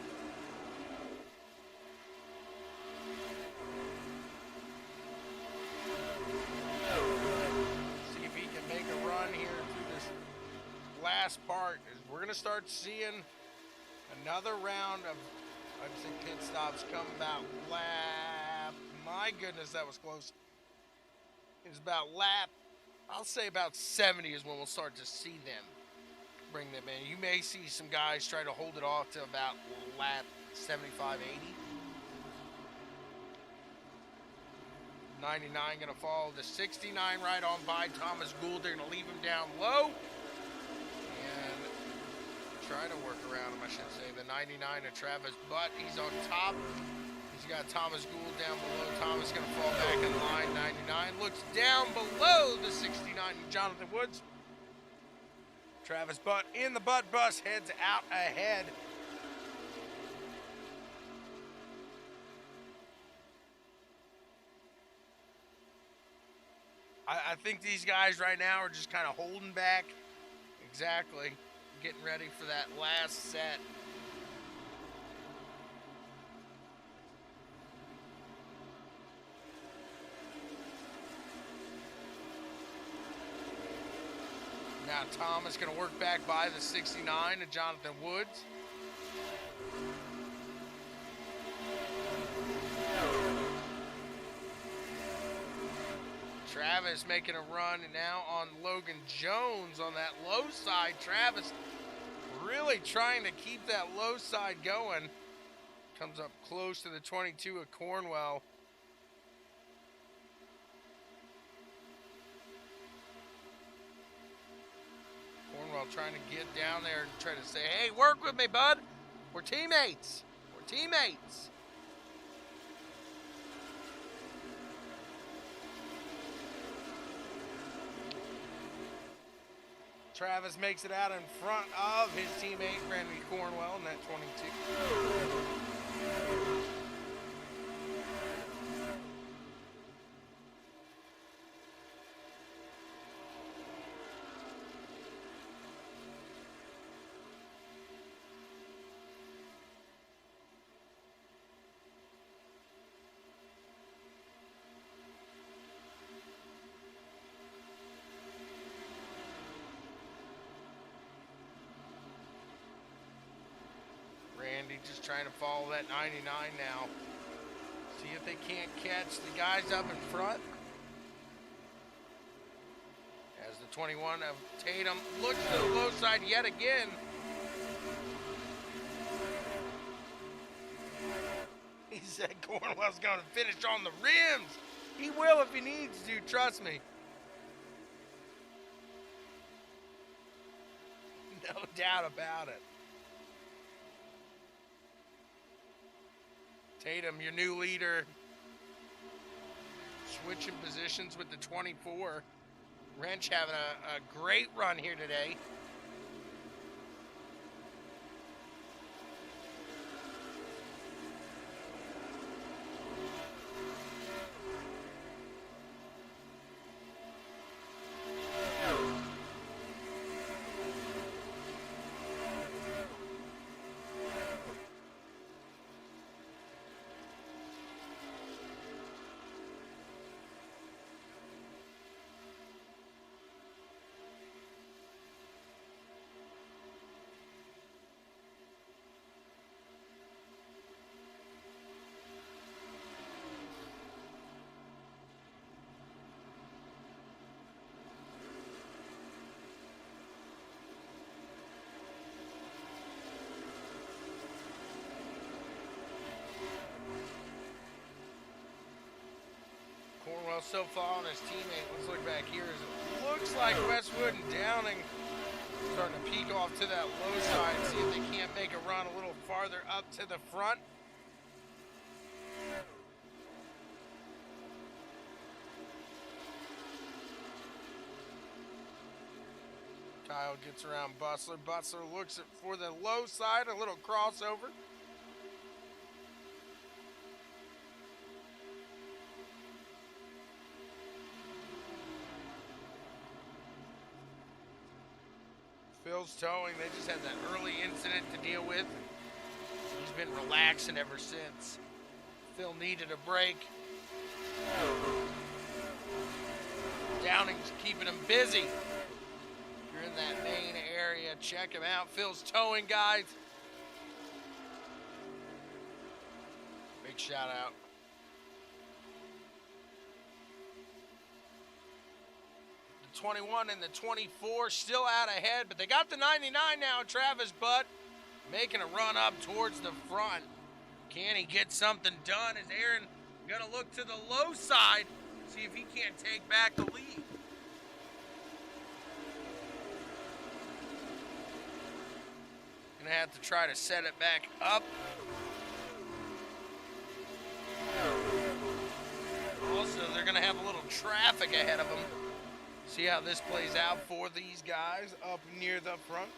See if he can make a run here through this last part. We're gonna start seeing another round of pit stops come about lap. My goodness, that was close. It was about lap I'll say about 70 is when we'll start to see them bring them in. You may see some guys try to hold it off to about lap 75, 80. 99 going to follow the 69 right on by Thomas Gould. They're going to leave him down low and try to work around him, I should say. The 99 of Travis Butt, he's on top. He's got Thomas Gould down below. Thomas going to fall back in line. 99 looks down below the 69 Jonathan Woods. Travis Butt in the Butt bus, heads out ahead. I think these guys right now are just kind of holding back. Exactly. Getting ready for that last set. Now Thomas going to work back by the 69 of Jonathan Woods. Travis making a run now on Logan Jones on that low side. Travis really trying to keep that low side going. Comes up close to the 22 of Cornwell. Cornwell trying to get down there and try to say, hey, work with me, bud. We're teammates. We're teammates. Travis makes it out in front of his teammate, Randy Cornwell, in that 22. Randy just trying to follow that 99 now. See if they can't catch the guys up in front. As the 21 of Tatum looks to the low side yet again. He said Cornwell's going to finish on the rims. He will if he needs to, trust me. No doubt about it. Tatum, your new leader, switching positions with the 24. Wrench having a great run here today. Cornwell still following his teammate. Let's look back here. It looks like Westwood and Downing starting to peek off to that low side. See if they can't make a run a little farther up to the front. Kyle gets around Bustler. Bustler looks for the low side, a little crossover. Phil's towing. They just had that early incident to deal with. He's been relaxing ever since. Phil needed a break. Downing's keeping him busy. If you're in that main area, check him out. Phil's towing, guys. Big shout out. The 21 and the 24 still out ahead, but they got the 99 now. Travis Butt making a run up towards the front. Can he get something done? Is Aaron going to look to the low side, see if he can't take back the lead? Going to have to try to set it back up. Also, they're going to have a little traffic ahead of them. See how this plays out for these guys up near the front.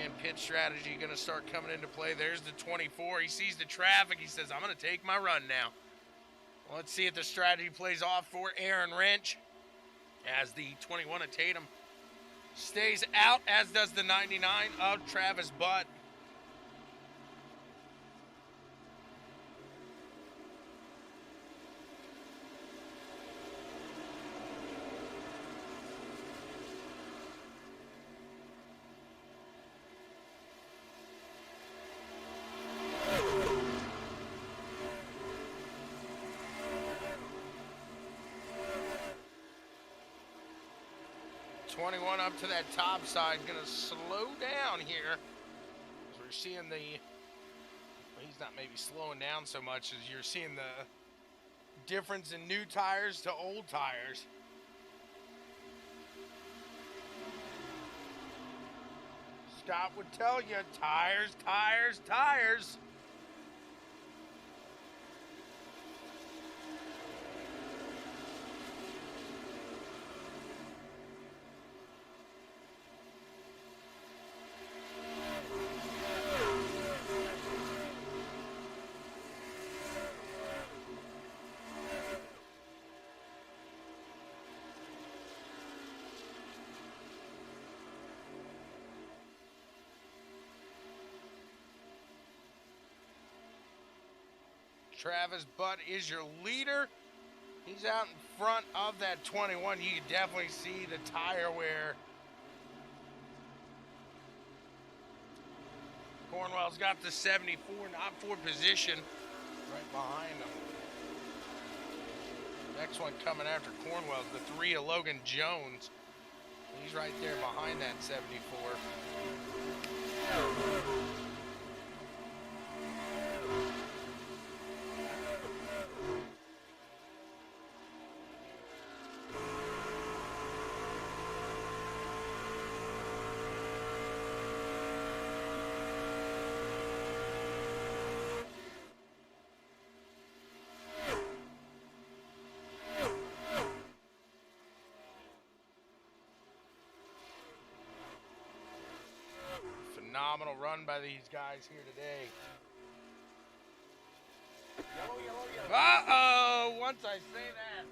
And pit strategy going to start coming into play. There's the 24. He sees the traffic. He says, I'm going to take my run now. Let's see if the strategy plays off for Aaron Wrench as the 21 of Tatum stays out, as does the 99 of Travis Butt. Up to that top side, gonna slow down here. As we're seeing the, well, he's not maybe slowing down so much as you're seeing the difference in new tires to old tires. Scott would tell you, tires, tires, tires. Travis Butt is your leader. He's out in front of that 21. You can definitely see the tire wear. Cornwell's got the 74, not for position, right behind him. Next one coming after Cornwell's the 3 of Logan Jones. He's right there behind that 74. Phenomenal run by these guys here today. Yellow, yellow, yellow. Uh-oh! Once I say that.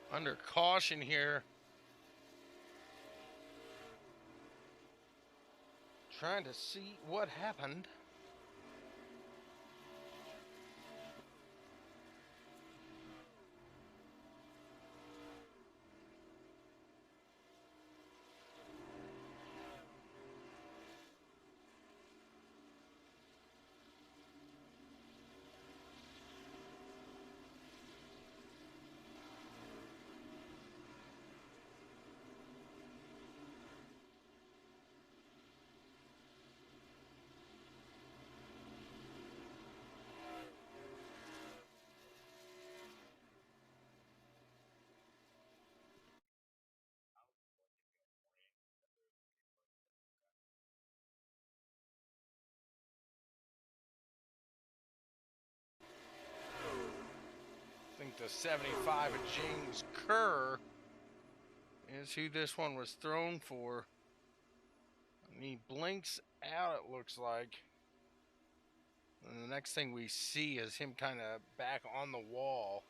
Under caution here. Trying to see what happened. I think the 75 of James Kerr is who this one was thrown for. And he blinks out, it looks like. And the next thing we see is him kind of back on the wall.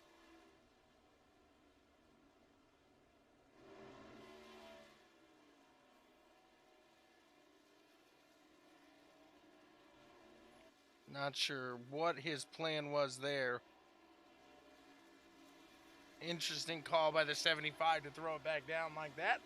Not sure what his plan was there. Interesting call by the 75 to throw it back down like that.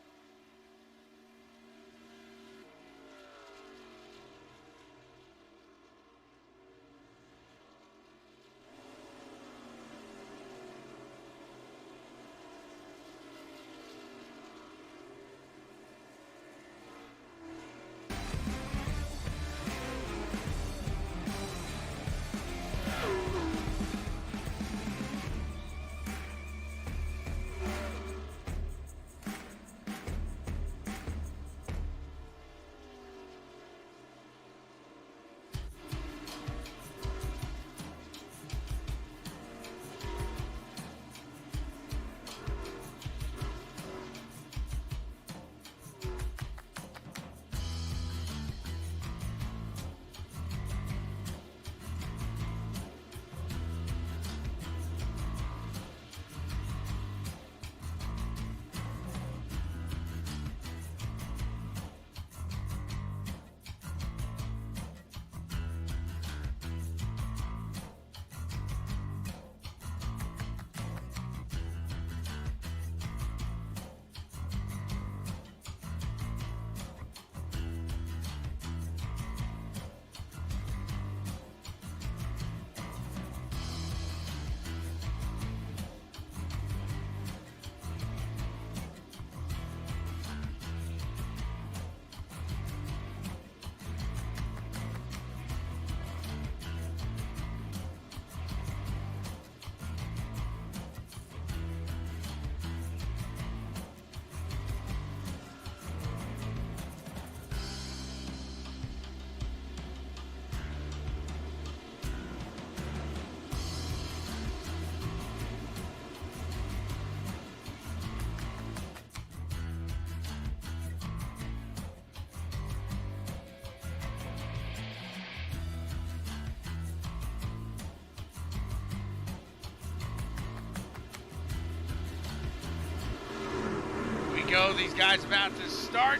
Go. These guys about to start.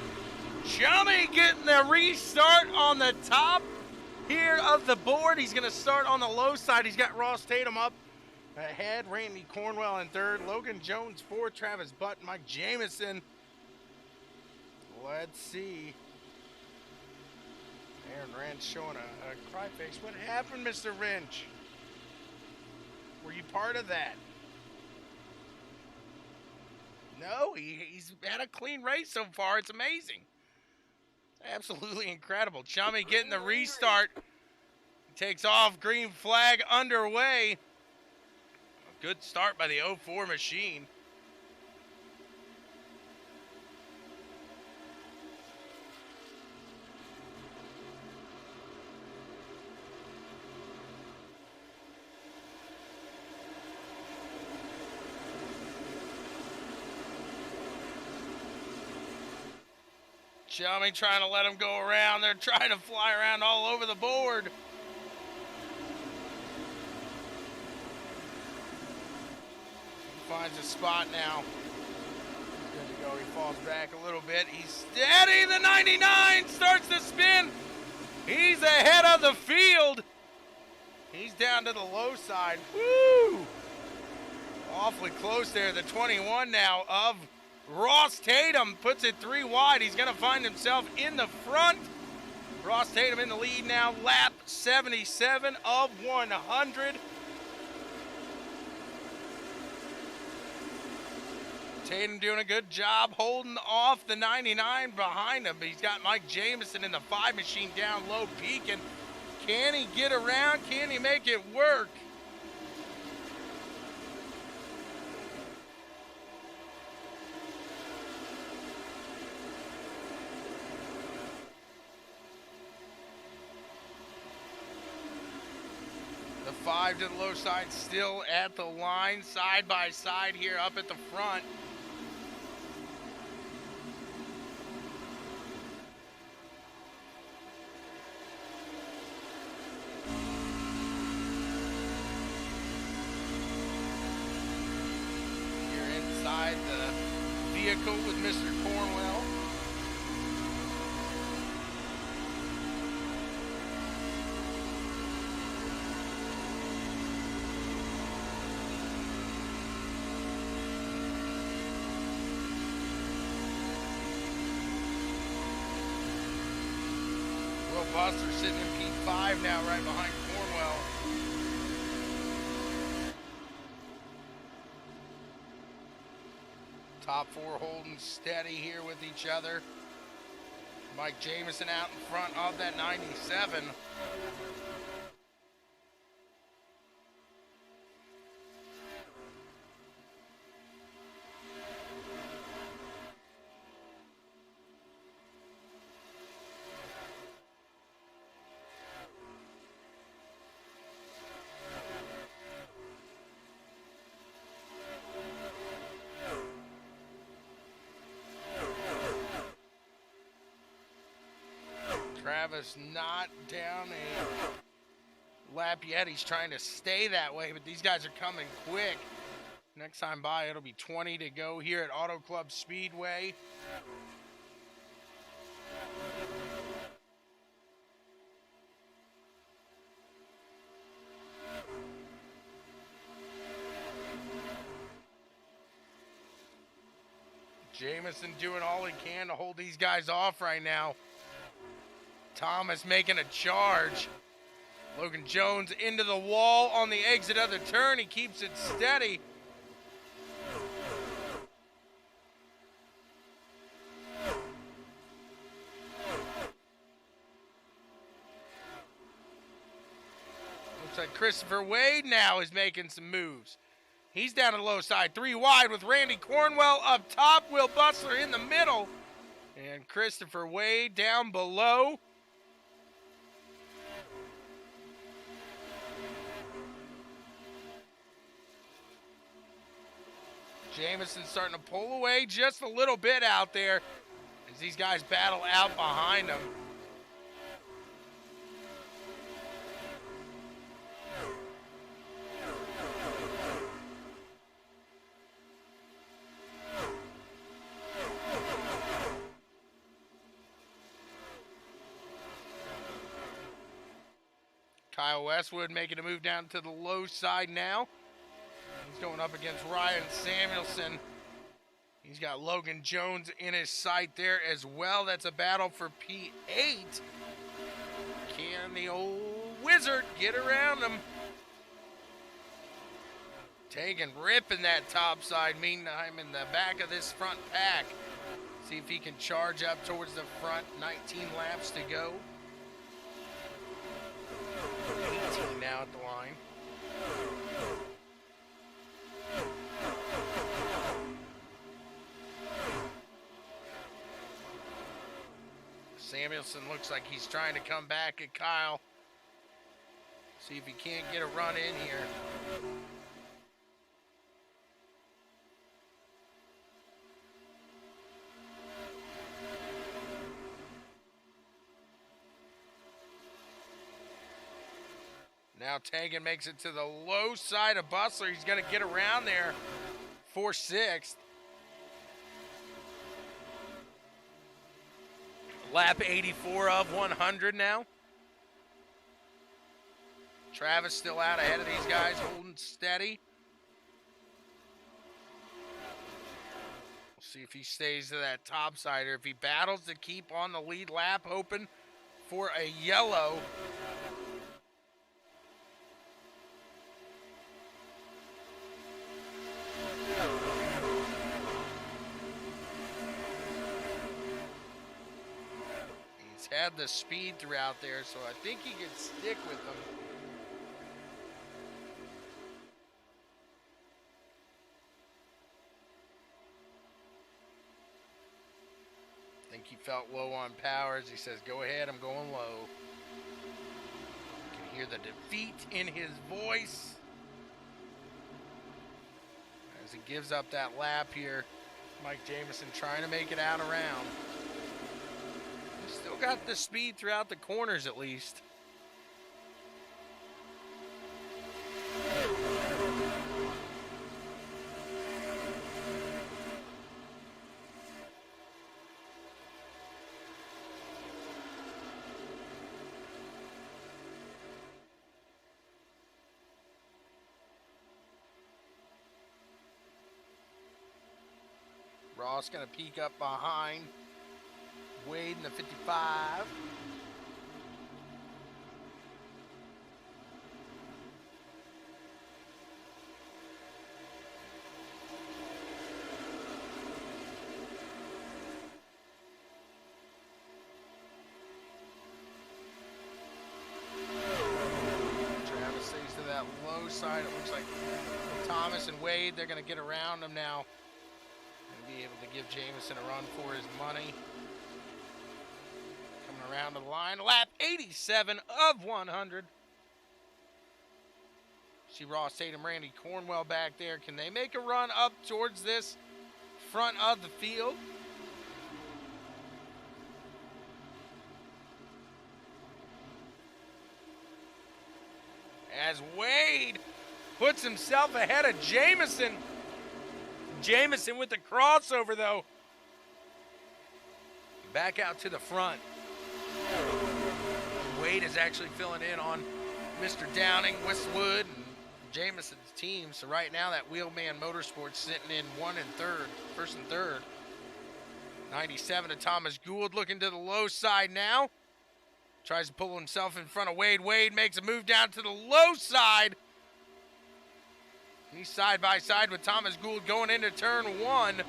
Chummy getting the restart on the top here of the board. He's going to start on the low side. He's got Ross Tatum up ahead. Randy Cornwell in third. Logan Jones fourth. Travis Butt, Mike Jamison. Let's see. Aaron Wrench showing a cry face. What happened, Mr. Wrench? Were you part of that? No, he's had a clean race so far. It's amazing. Absolutely incredible. Chummy getting the restart. Takes off. Green flag underway. A good start by the 04 machine. Chummy trying to let him go around. They're trying to fly around all over the board. He finds a spot now. He's good to go. He falls back a little bit. He's steady. The 99 starts to spin. He's ahead of the field. He's down to the low side. Woo! Awfully close there. The 21 now of Ross Tatum puts it 3 wide. He's going to find himself in the front. Ross Tatum in the lead now. Lap 77 of 100. Tatum doing a good job holding off the 99 behind him. He's got Mike Jamison in the 5 machine down low peaking. Can he get around? Can he make it work? The 5 to the low side still at the line, side by side here up at the front. inside the vehicle with Mr. Cornwell. Will Buster sitting in P5 now, right behind Cornwell. Top four holding steady here with each other. Mike Jamison out in front of that 97. Travis not down a lap yet. He's trying to stay that way, but these guys are coming quick. Next time by, it'll be 20 to go here at Auto Club Speedway. Jamison doing all he can to hold these guys off right now. Thomas making a charge. Logan Jones into the wall on the exit of the turn. He keeps it steady. Looks like Christopher Wade now is making some moves. He's down to the low side, 3 wide with Randy Cornwell up top. Will Bustler in the middle. And Christopher Wade down below. Jamison starting to pull away just a little bit out there as these guys battle out behind him. Kyle Westwood making a move down to the low side now. He's going up against Ryan Samuelson. He's got Logan Jones in his sight there as well. That's a battle for P8. Can the old wizard get around him? Taking ripping that top side. Meantime, in the back of this front pack. See if he can charge up towards the front. 19 laps to go. 18 now at the line. Samuelson looks like he's trying to come back at Kyle. See if he can't get a run in here. Now Tegan makes it to the low side of Bustler. He's going to get around there for 6th. Lap 84 of 100 now. Travis still out ahead of these guys, holding steady. We'll see if he stays to that top side or if he battles to keep on the lead lap, hoping for a yellow. Had the speed throughout there, so I think he can stick with them. I think he felt low on power as he says, go ahead, I'm going low. You can hear the defeat in his voice as he gives up that lap here. Mike Jamison trying to make it out around. Still got the speed throughout the corners at least. Ross going to peek up behind Wade in the 55. Travis stays to that low side. It looks like Thomas and Wade, they're going to get around him now and be able to give Jamison a run for his money. Coming around the line, lap 87 of 100. See Ross Tatum, Randy Cornwell back there. Can they make a run up towards this front of the field? As Wade puts himself ahead of Jamison. Jamison with the crossover, though. Back out to the front. Wade is actually filling in on Mr. Downing, Westwood, and Jamison's team. So right now that Wheelman Motorsports sitting in first and third. 97 to Thomas Gould, looking to the low side now. Tries to pull himself in front of Wade. Wade makes a move down to the low side. He's side by side with Thomas Gould going into turn one.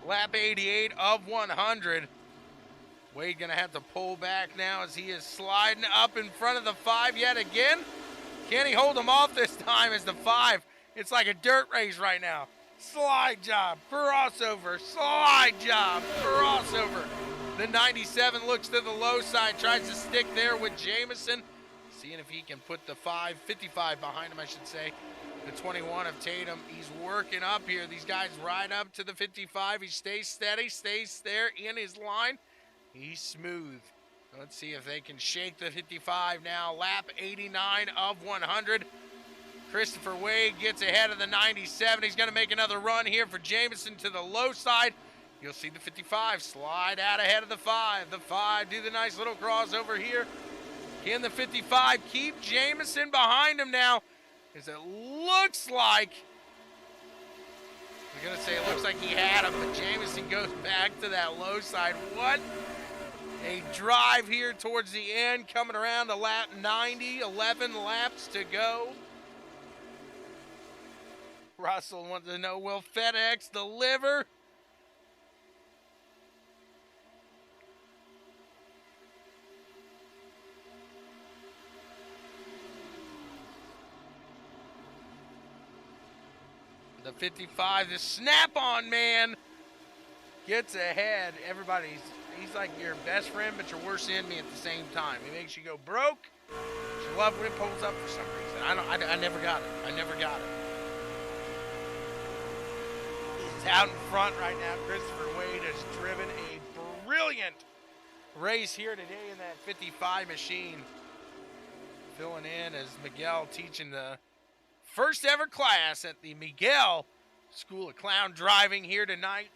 Lap 88 of 100. Wade gonna have to pull back now as he is sliding up in front of the 5 yet again. Can he hold him off this time as the 5? It's like a dirt race right now. Slide job, crossover, slide job, crossover. The 97 looks to the low side, tries to stick there with Jamison. Seeing if he can put the 55 behind him, I should say. The 21 of Tatum, he's working up here. These guys ride up to the 55. He stays steady, stays there in his line. He's smooth. Let's see if they can shake the 55 now. Lap 89 of 100. Christopher Wade gets ahead of the 97. He's going to make another run here for Jamison to the low side. You'll see the 55 slide out ahead of the 5. The 5 do the nice little crossover here. Can the 55 keep Jamison behind him now? As it looks like, I was going to say it looks like he had him, but Jamison goes back to that low side. What a drive here towards the end, coming around to lap 90, 11 laps to go. Russell wants to know, will FedEx deliver? The 55, the snap-on man gets ahead. He's like your best friend, but your worst enemy at the same time. He makes you go broke. You love when it pulls up for some reason. I never got it. I never got it. He's out in front right now. Christopher Wade has driven a brilliant race here today in that 55 machine. Filling in as Miguel teaching the first ever class at the Miguel School of Clown Driving here tonight.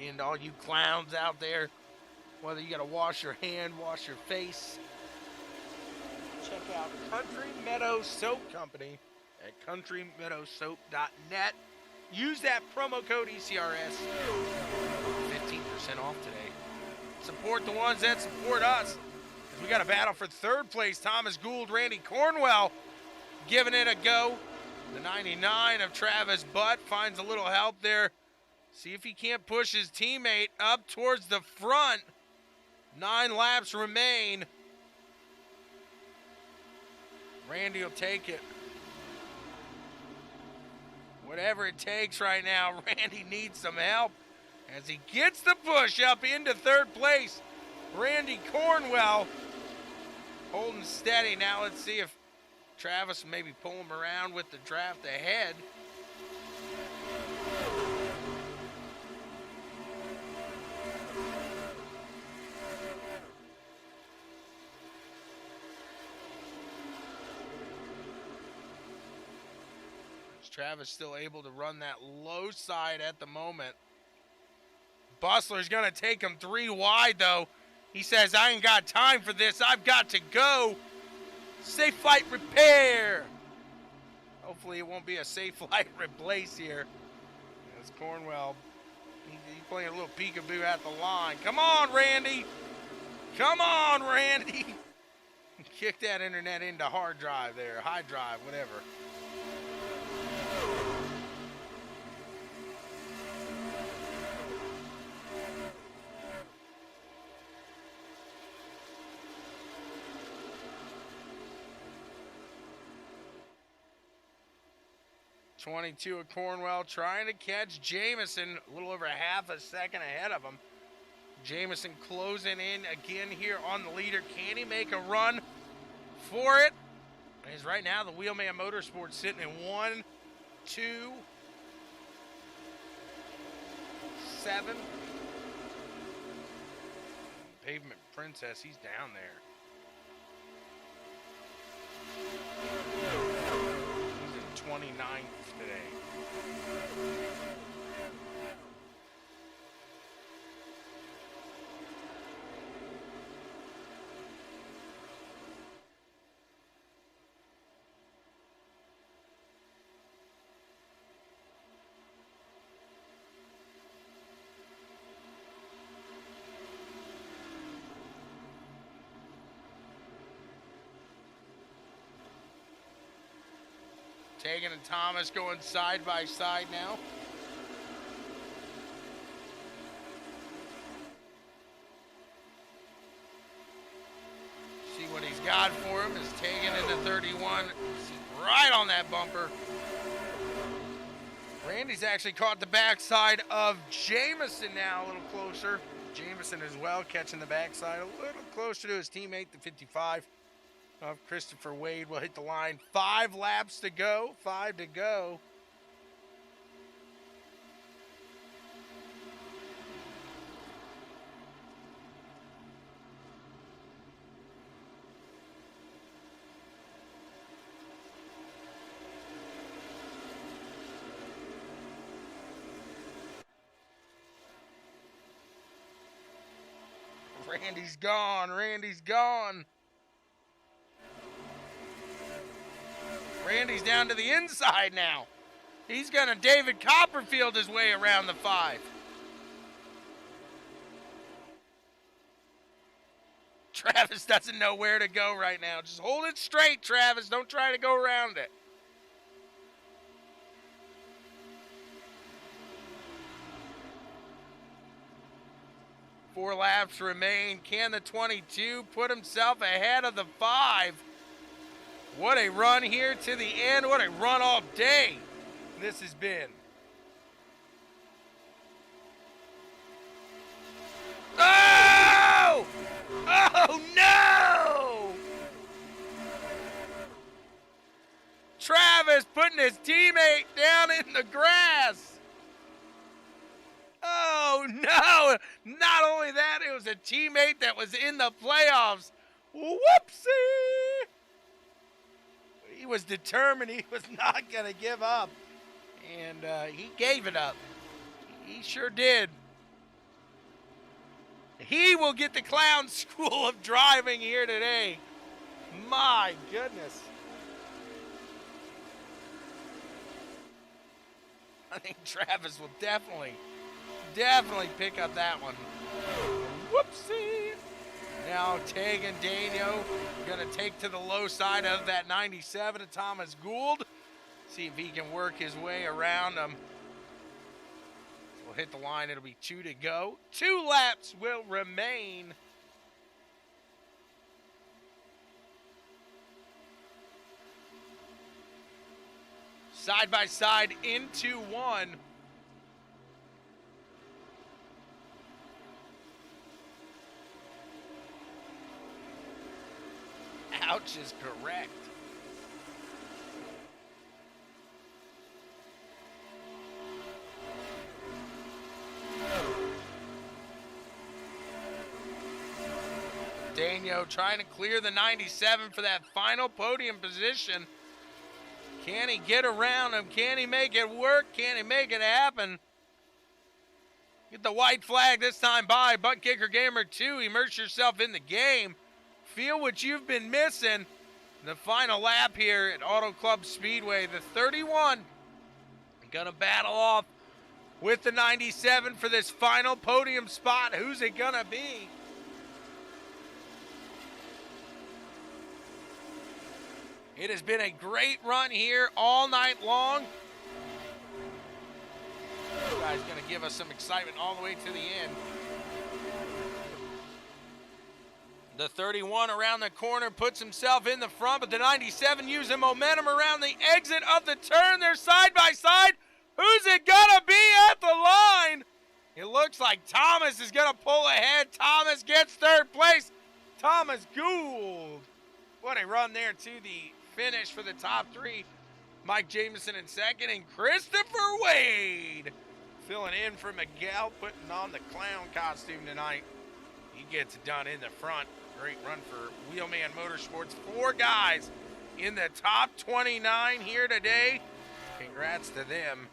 And all you clowns out there, whether you got to wash your hand, wash your face, check out Country Meadow Soap Company at countrymeadowsoap.net. Use that promo code ECRS. 15% off today. Support the ones that support us. As we got a battle for third place. Thomas Gould, Randy Cornwell giving it a go. The 99 of Travis Butt finds a little help there. See if he can't push his teammate up towards the front. 9 laps remain. Randy will take it. Whatever it takes right now, Randy needs some help as he gets the push up into third place. Randy Cornwell holding steady. Now let's see if Travis will maybe pull him around with the draft ahead. Travis still able to run that low side at the moment. Bustler's going to take him 3 wide, though. He says, I ain't got time for this. I've got to go. Safe flight repair. Hopefully it won't be a safe flight replace here. As Cornwell, he's playing a little peekaboo at the line. Come on, Randy. Come on, Randy. Kick that internet into hard drive there, high drive, whatever. .22 of Cornwell trying to catch Jamison, a little over half a second ahead of him. Jamison closing in again here on the leader. Can he make a run for it? As right now the Wheelman Motorsports sitting in 1, 2, 7. Pavement Princess, he's down there. He's in 29th today. Tegan and Thomas going side by side now. See what he's got for him is Tegan into 31. Right on that bumper. Randy's actually caught the backside of Jamison now, a little closer. Jamison as well catching the backside a little closer to his teammate, the 55. Of Christopher Wade will hit the line. 5 laps to go. 5 to go. Randy's gone. Randy's gone. Randy's down to the inside now. He's going to David Copperfield his way around the 5. Travis doesn't know where to go right now. Just hold it straight, Travis. Don't try to go around it. Four laps remain. Can the 22 put himself ahead of the 5? What a run here to the end. What a run all day this has been. Oh! Oh, no! Travis putting his teammate down in the grass. Oh, no. Not only that, it was a teammate that was in the playoffs. Whoopsie! He was determined. He was not going to give up. And he gave it up. He sure did. He will get the clown school of driving here today. My goodness. I think Travis will definitely pick up that one. Whoopsie. Now Tegan Daniel going to take to the low side of that 97 of Thomas Gould. See if he can work his way around him. We'll hit the line. It'll be 2 to go. 2 laps will remain. Side by side into 1. Ouch is correct. Daniel trying to clear the 97 for that final podium position. Can he get around him? Can he make it work? Can he make it happen? Get the white flag this time by ButtKicker Gamer 2. Immerse yourself in the game. Feel what you've been missing. The final lap here at Auto Club Speedway. The 31 gonna battle off with the 97 for this final podium spot. Who's it gonna be? It has been a great run here all night long. This guy's going to give us some excitement all the way to the end. The 31 around the corner puts himself in the front, but the 97 using momentum around the exit of the turn. They're side by side. Who's it going to be at the line? It looks like Thomas is going to pull ahead. Thomas gets third place. Thomas Gould. What a run there to the finish for the top three. Mike Jameson in second, and Christopher Wade filling in for Miguel, putting on the clown costume tonight. He gets it done in the front. Great run for Wheelman Motorsports. 4 guys in the top 29 here today. Congrats to them.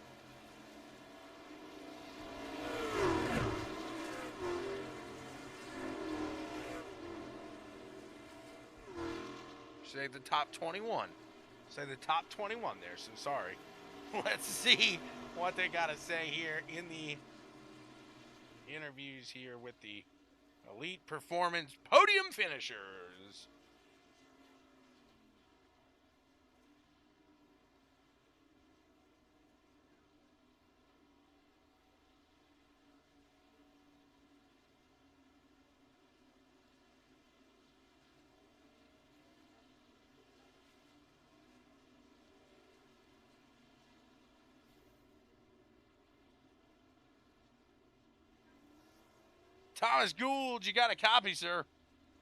Say the top 21. Say the top 21 there, so sorry. Let's see what they got to say here in the interviews here with the Elite Performance Podium Finishers. Thomas Gould, you got a copy, sir.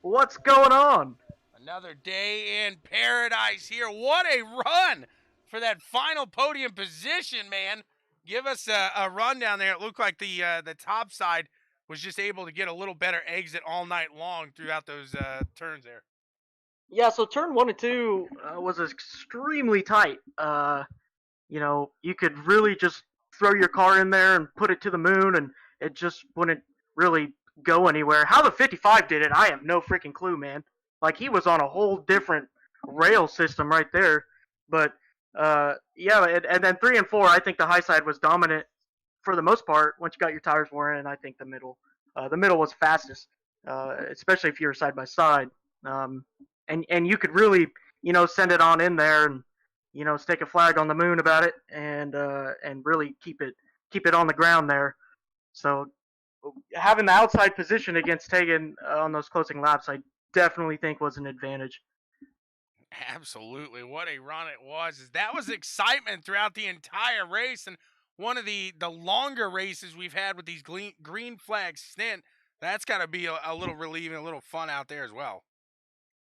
What's going on? Another day in paradise here. What a run for that final podium position, man. Give us a rundown there. It looked like the top side was just able to get a little better exit all night long throughout those turns there. Yeah, so turn 1 and 2 was extremely tight. You know, you could really just throw your car in there and put it to the moon, and it just wouldn't really go anywhere. How the 55 did it, I have no freaking clue, man. Like, he was on a whole different rail system right there. But, yeah, and then 3 and 4, I think the high side was dominant for the most part. Once you got your tires worn in, I think the middle was fastest, especially if you were side by side. And you could really, you know, send it on in there and, you know, stake a flag on the moon about it and really keep it on the ground there. So having the outside position against Tegan on those closing laps, I definitely think was an advantage. Absolutely. What a run it was. That was excitement throughout the entire race, and one of the longer races we've had with these green flag stint. That's got to be a little relieving, a little fun out there as well.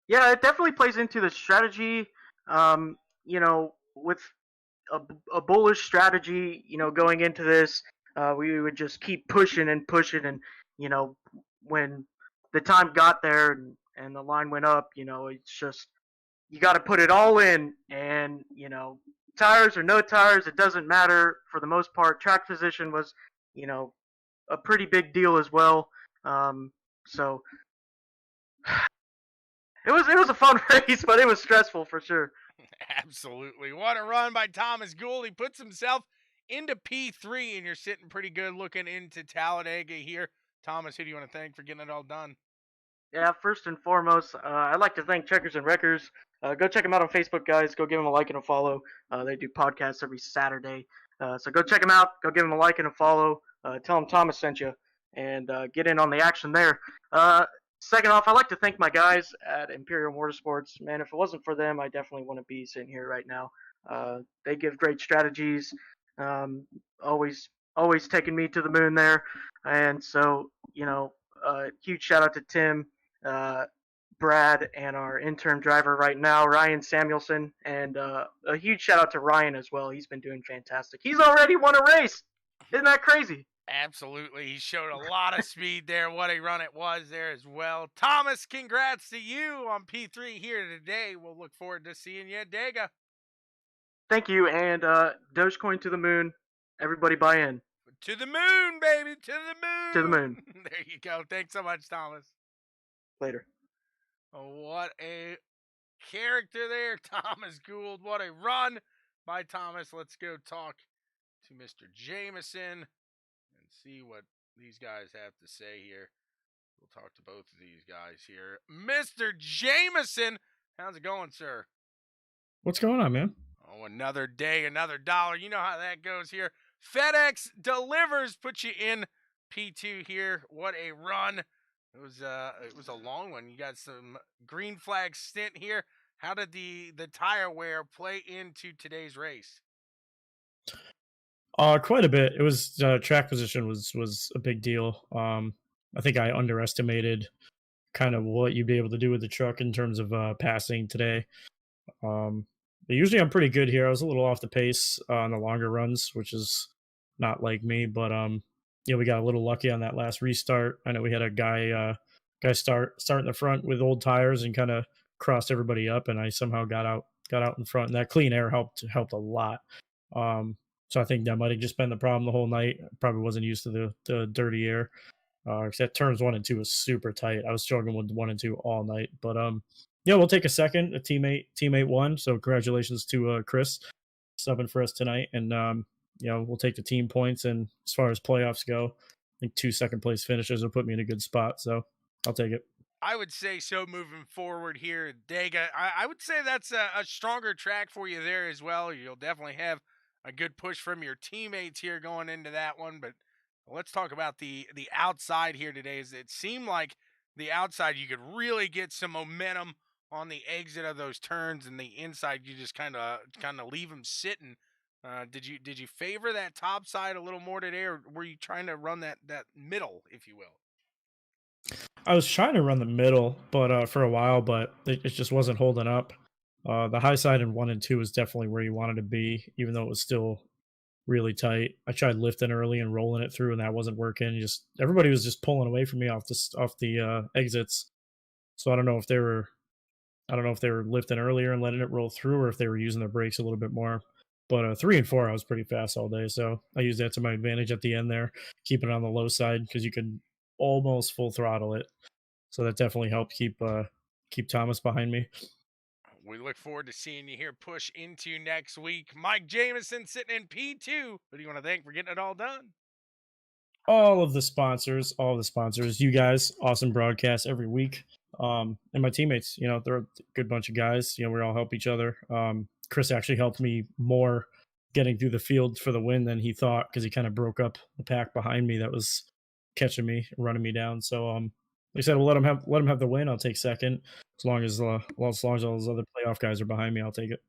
Yeah, it definitely plays into the strategy. You know, with a bullish strategy, you know, going into this, we would just keep pushing and pushing, and you know, when the time got there and the line went up, you know, it's just you got to put it all in, and you know, tires or no tires, it doesn't matter for the most part. Track position was, you know, a pretty big deal as well. So it was a fun race, but it was stressful for sure. Absolutely. What a run by Thomas Gould. He puts himself into P3, and you're sitting pretty good looking into Talladega here. Thomas, who do you want to thank for getting it all done? Yeah, first and foremost, I'd like to thank Checkers and Wreckers. Go check them out on Facebook, guys. Go give them a like and a follow. They do podcasts every Saturday. So go check them out. Go give them a like and a follow. Tell them Thomas sent you, and get in on the action there. Second off, I'd like to thank my guys at Imperial Motorsports. Man, if it wasn't for them, I definitely wouldn't be sitting here right now. They give great strategies, always taking me to the moon there. And so, you know, huge shout out to Tim, Brad, and our intern driver right now, Ryan Samuelson. And a huge shout out to Ryan as well. He's been doing fantastic. He's already won a race. Isn't that crazy? Absolutely. He showed a lot of speed there. What a run it was there as well. Thomas, congrats to you on P3 here today. We'll look forward to seeing you at Dega. Thank you. And Dogecoin to the moon. Everybody buy in. To the moon, baby, to the moon. To the moon. There you go. Thanks so much, Thomas. Later. Oh, what a character there, Thomas Gould. What a run by Thomas. Let's go talk to Mr. Jameson and see what these guys have to say here. We'll talk to both of these guys here. Mr. Jameson, how's it going, sir? What's going on, man? Oh, another day, another dollar. You know how that goes here. FedEx delivers, puts you in P2 here. What a run. It was a long one. You got some green flag stint here. How did the tire wear play into today's race? Quite a bit. It was track position was a big deal. I think I underestimated kind of what you'd be able to do with the truck in terms of passing today. But usually I'm pretty good here. I was a little off the pace on the longer runs, which is not like me. But we got a little lucky on that last restart. I know we had a guy start in the front with old tires and kind of crossed everybody up, and I somehow got out in front. And that clean air helped a lot. So I think that might have just been the problem the whole night. I probably wasn't used to the dirty air. Except turns 1 and 2 was super tight. I was struggling with 1 and 2 all night. But we'll take a second. A teammate won. So congratulations to Chris subbing for us tonight. And we'll take the team points. And as far as playoffs go, I think 2 second-place finishes will put me in a good spot. So I'll take it. I would say so moving forward here, Dega. I would say that's a stronger track for you there as well. You'll definitely have a good push from your teammates here going into that one. But let's talk about the outside here today. It seemed like the outside you could really get some momentum on the exit of those turns, and the inside you just kind of leave them sitting. Did you favor that top side a little more today, or were you trying to run that middle, if you will? I was trying to run the middle, but for a while, but it just wasn't holding up. The high side in 1 and 2 is definitely where you wanted to be, even though it was still really tight. I tried lifting early and rolling it through, and that wasn't working. Everybody was just pulling away from me off the exits. So I don't know if they were lifting earlier and letting it roll through, or if they were using their brakes a little bit more. But 3 and 4, I was pretty fast all day, so I used that to my advantage at the end there, keeping it on the low side because you could almost full throttle it. So that definitely helped keep Thomas behind me. We look forward to seeing you here push into next week. Mike Jameson sitting in P2. Who do you want to thank for getting it all done? All the sponsors, you guys, awesome broadcast every week. And my teammates, they're a good bunch of guys. We all help each other. Chris actually helped me more getting through the field for the win than he thought, because he kind of broke up the pack behind me that was catching me, running me down. So like I said, we'll let him have the win. I'll take second. As long as all those other playoff guys are behind me, I'll take it.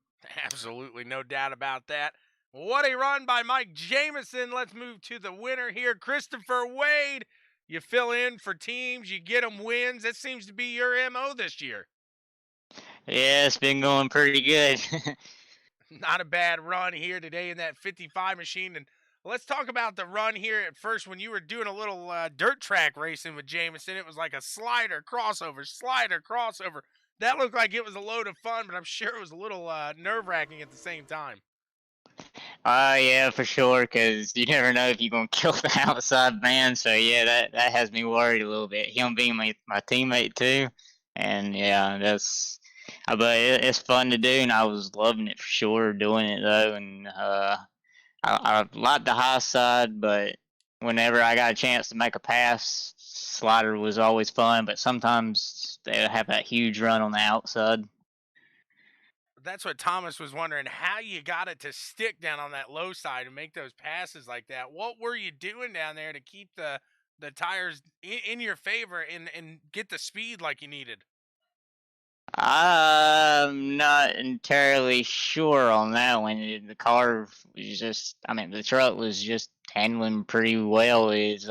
Absolutely, no doubt about that. What a run by Mike Jameson. Let's move to the winner here, Christopher Wade. You fill in for teams, you get them wins. That seems to be your MO this year. Yeah, it's been going pretty good. Not a bad run here today in that 55 machine. And let's talk about the run here at first when you were doing a little dirt track racing with Jameson. It was like a slider, crossover. That looked like it was a load of fun, but I'm sure it was a little nerve-wracking at the same time. Yeah, for sure, because you never know if you're going to kill the outside man. So, yeah, that has me worried a little bit. Him being my teammate, too. And, yeah, but it's fun to do, and I was loving it for sure, doing it, though. And I like the high side, but whenever I got a chance to make a pass, slider was always fun, but sometimes they have that huge run on the outside. That's what Thomas was wondering, how you got it to stick down on that low side and make those passes like that. What were you doing down there to keep the tires in your favor and get the speed like you needed? I'm not entirely sure on that one. The car was the truck was just handling pretty well. It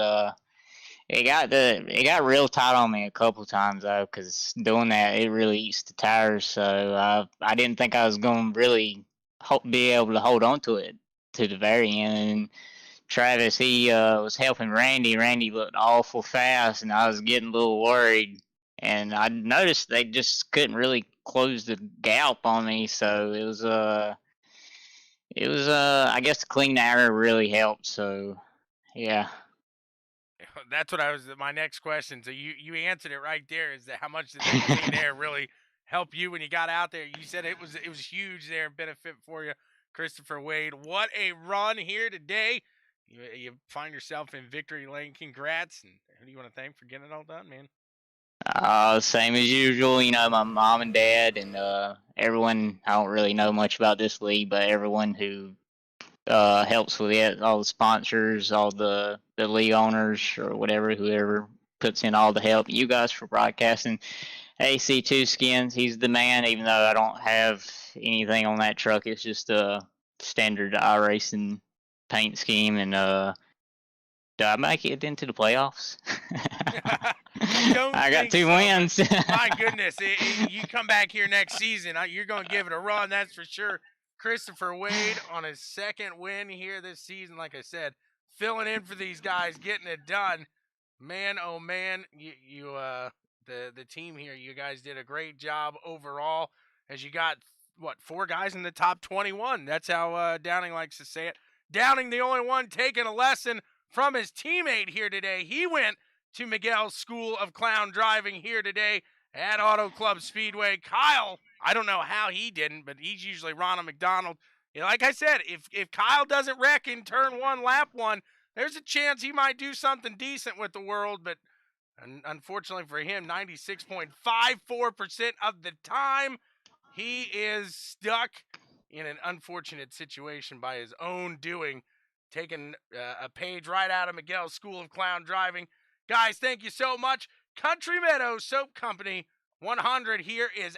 got real tight on me a couple times though, because doing that it really eats the tires. So I didn't think I was going to really be able to hold on to it to the very end. And Travis, he was helping Randy. Randy looked awful fast, and I was getting a little worried. And I noticed they just couldn't really close the gap on me. So it was I guess the clean air really helped. So Yeah. That's what my next question. So you answered it right there. Is that how much did that clean air really help you when you got out there? You said it was huge there and benefit for you, Christopher Wade. What a run here today. You find yourself in victory lane. Congrats. And who do you want to thank for getting it all done, man? Same as usual, my mom and dad and everyone. I don't really know much about this league, but everyone who helps with it, all the sponsors, all the league owners or whatever, whoever puts in all the help. You guys for broadcasting. AC2 Skins, he's the man, even though I don't have anything on that truck. It's just a standard iRacing paint scheme. And do I make it into the playoffs? I got 2 wins. My goodness, you come back here next season, you're going to give it a run, that's for sure. Christopher Wade on his second win here this season, like I said, filling in for these guys, getting it done. Man, oh man, the team here, you guys did a great job overall, as you got, 4 guys in the top 21. That's how Downing likes to say it. Downing, the only one taking a lesson from his teammate here today. He went to Miguel's School of Clown Driving here today at Auto Club Speedway. Kyle, I don't know how he didn't, but he's usually Ronald McDonald. Like I said, if Kyle doesn't wreck in turn 1, lap 1, there's a chance he might do something decent with the world, but unfortunately for him, 96.54% of the time, he is stuck in an unfortunate situation by his own doing, taking a page right out of Miguel's School of Clown Driving. Guys, thank you so much. Country Meadow Soap Company 100 here is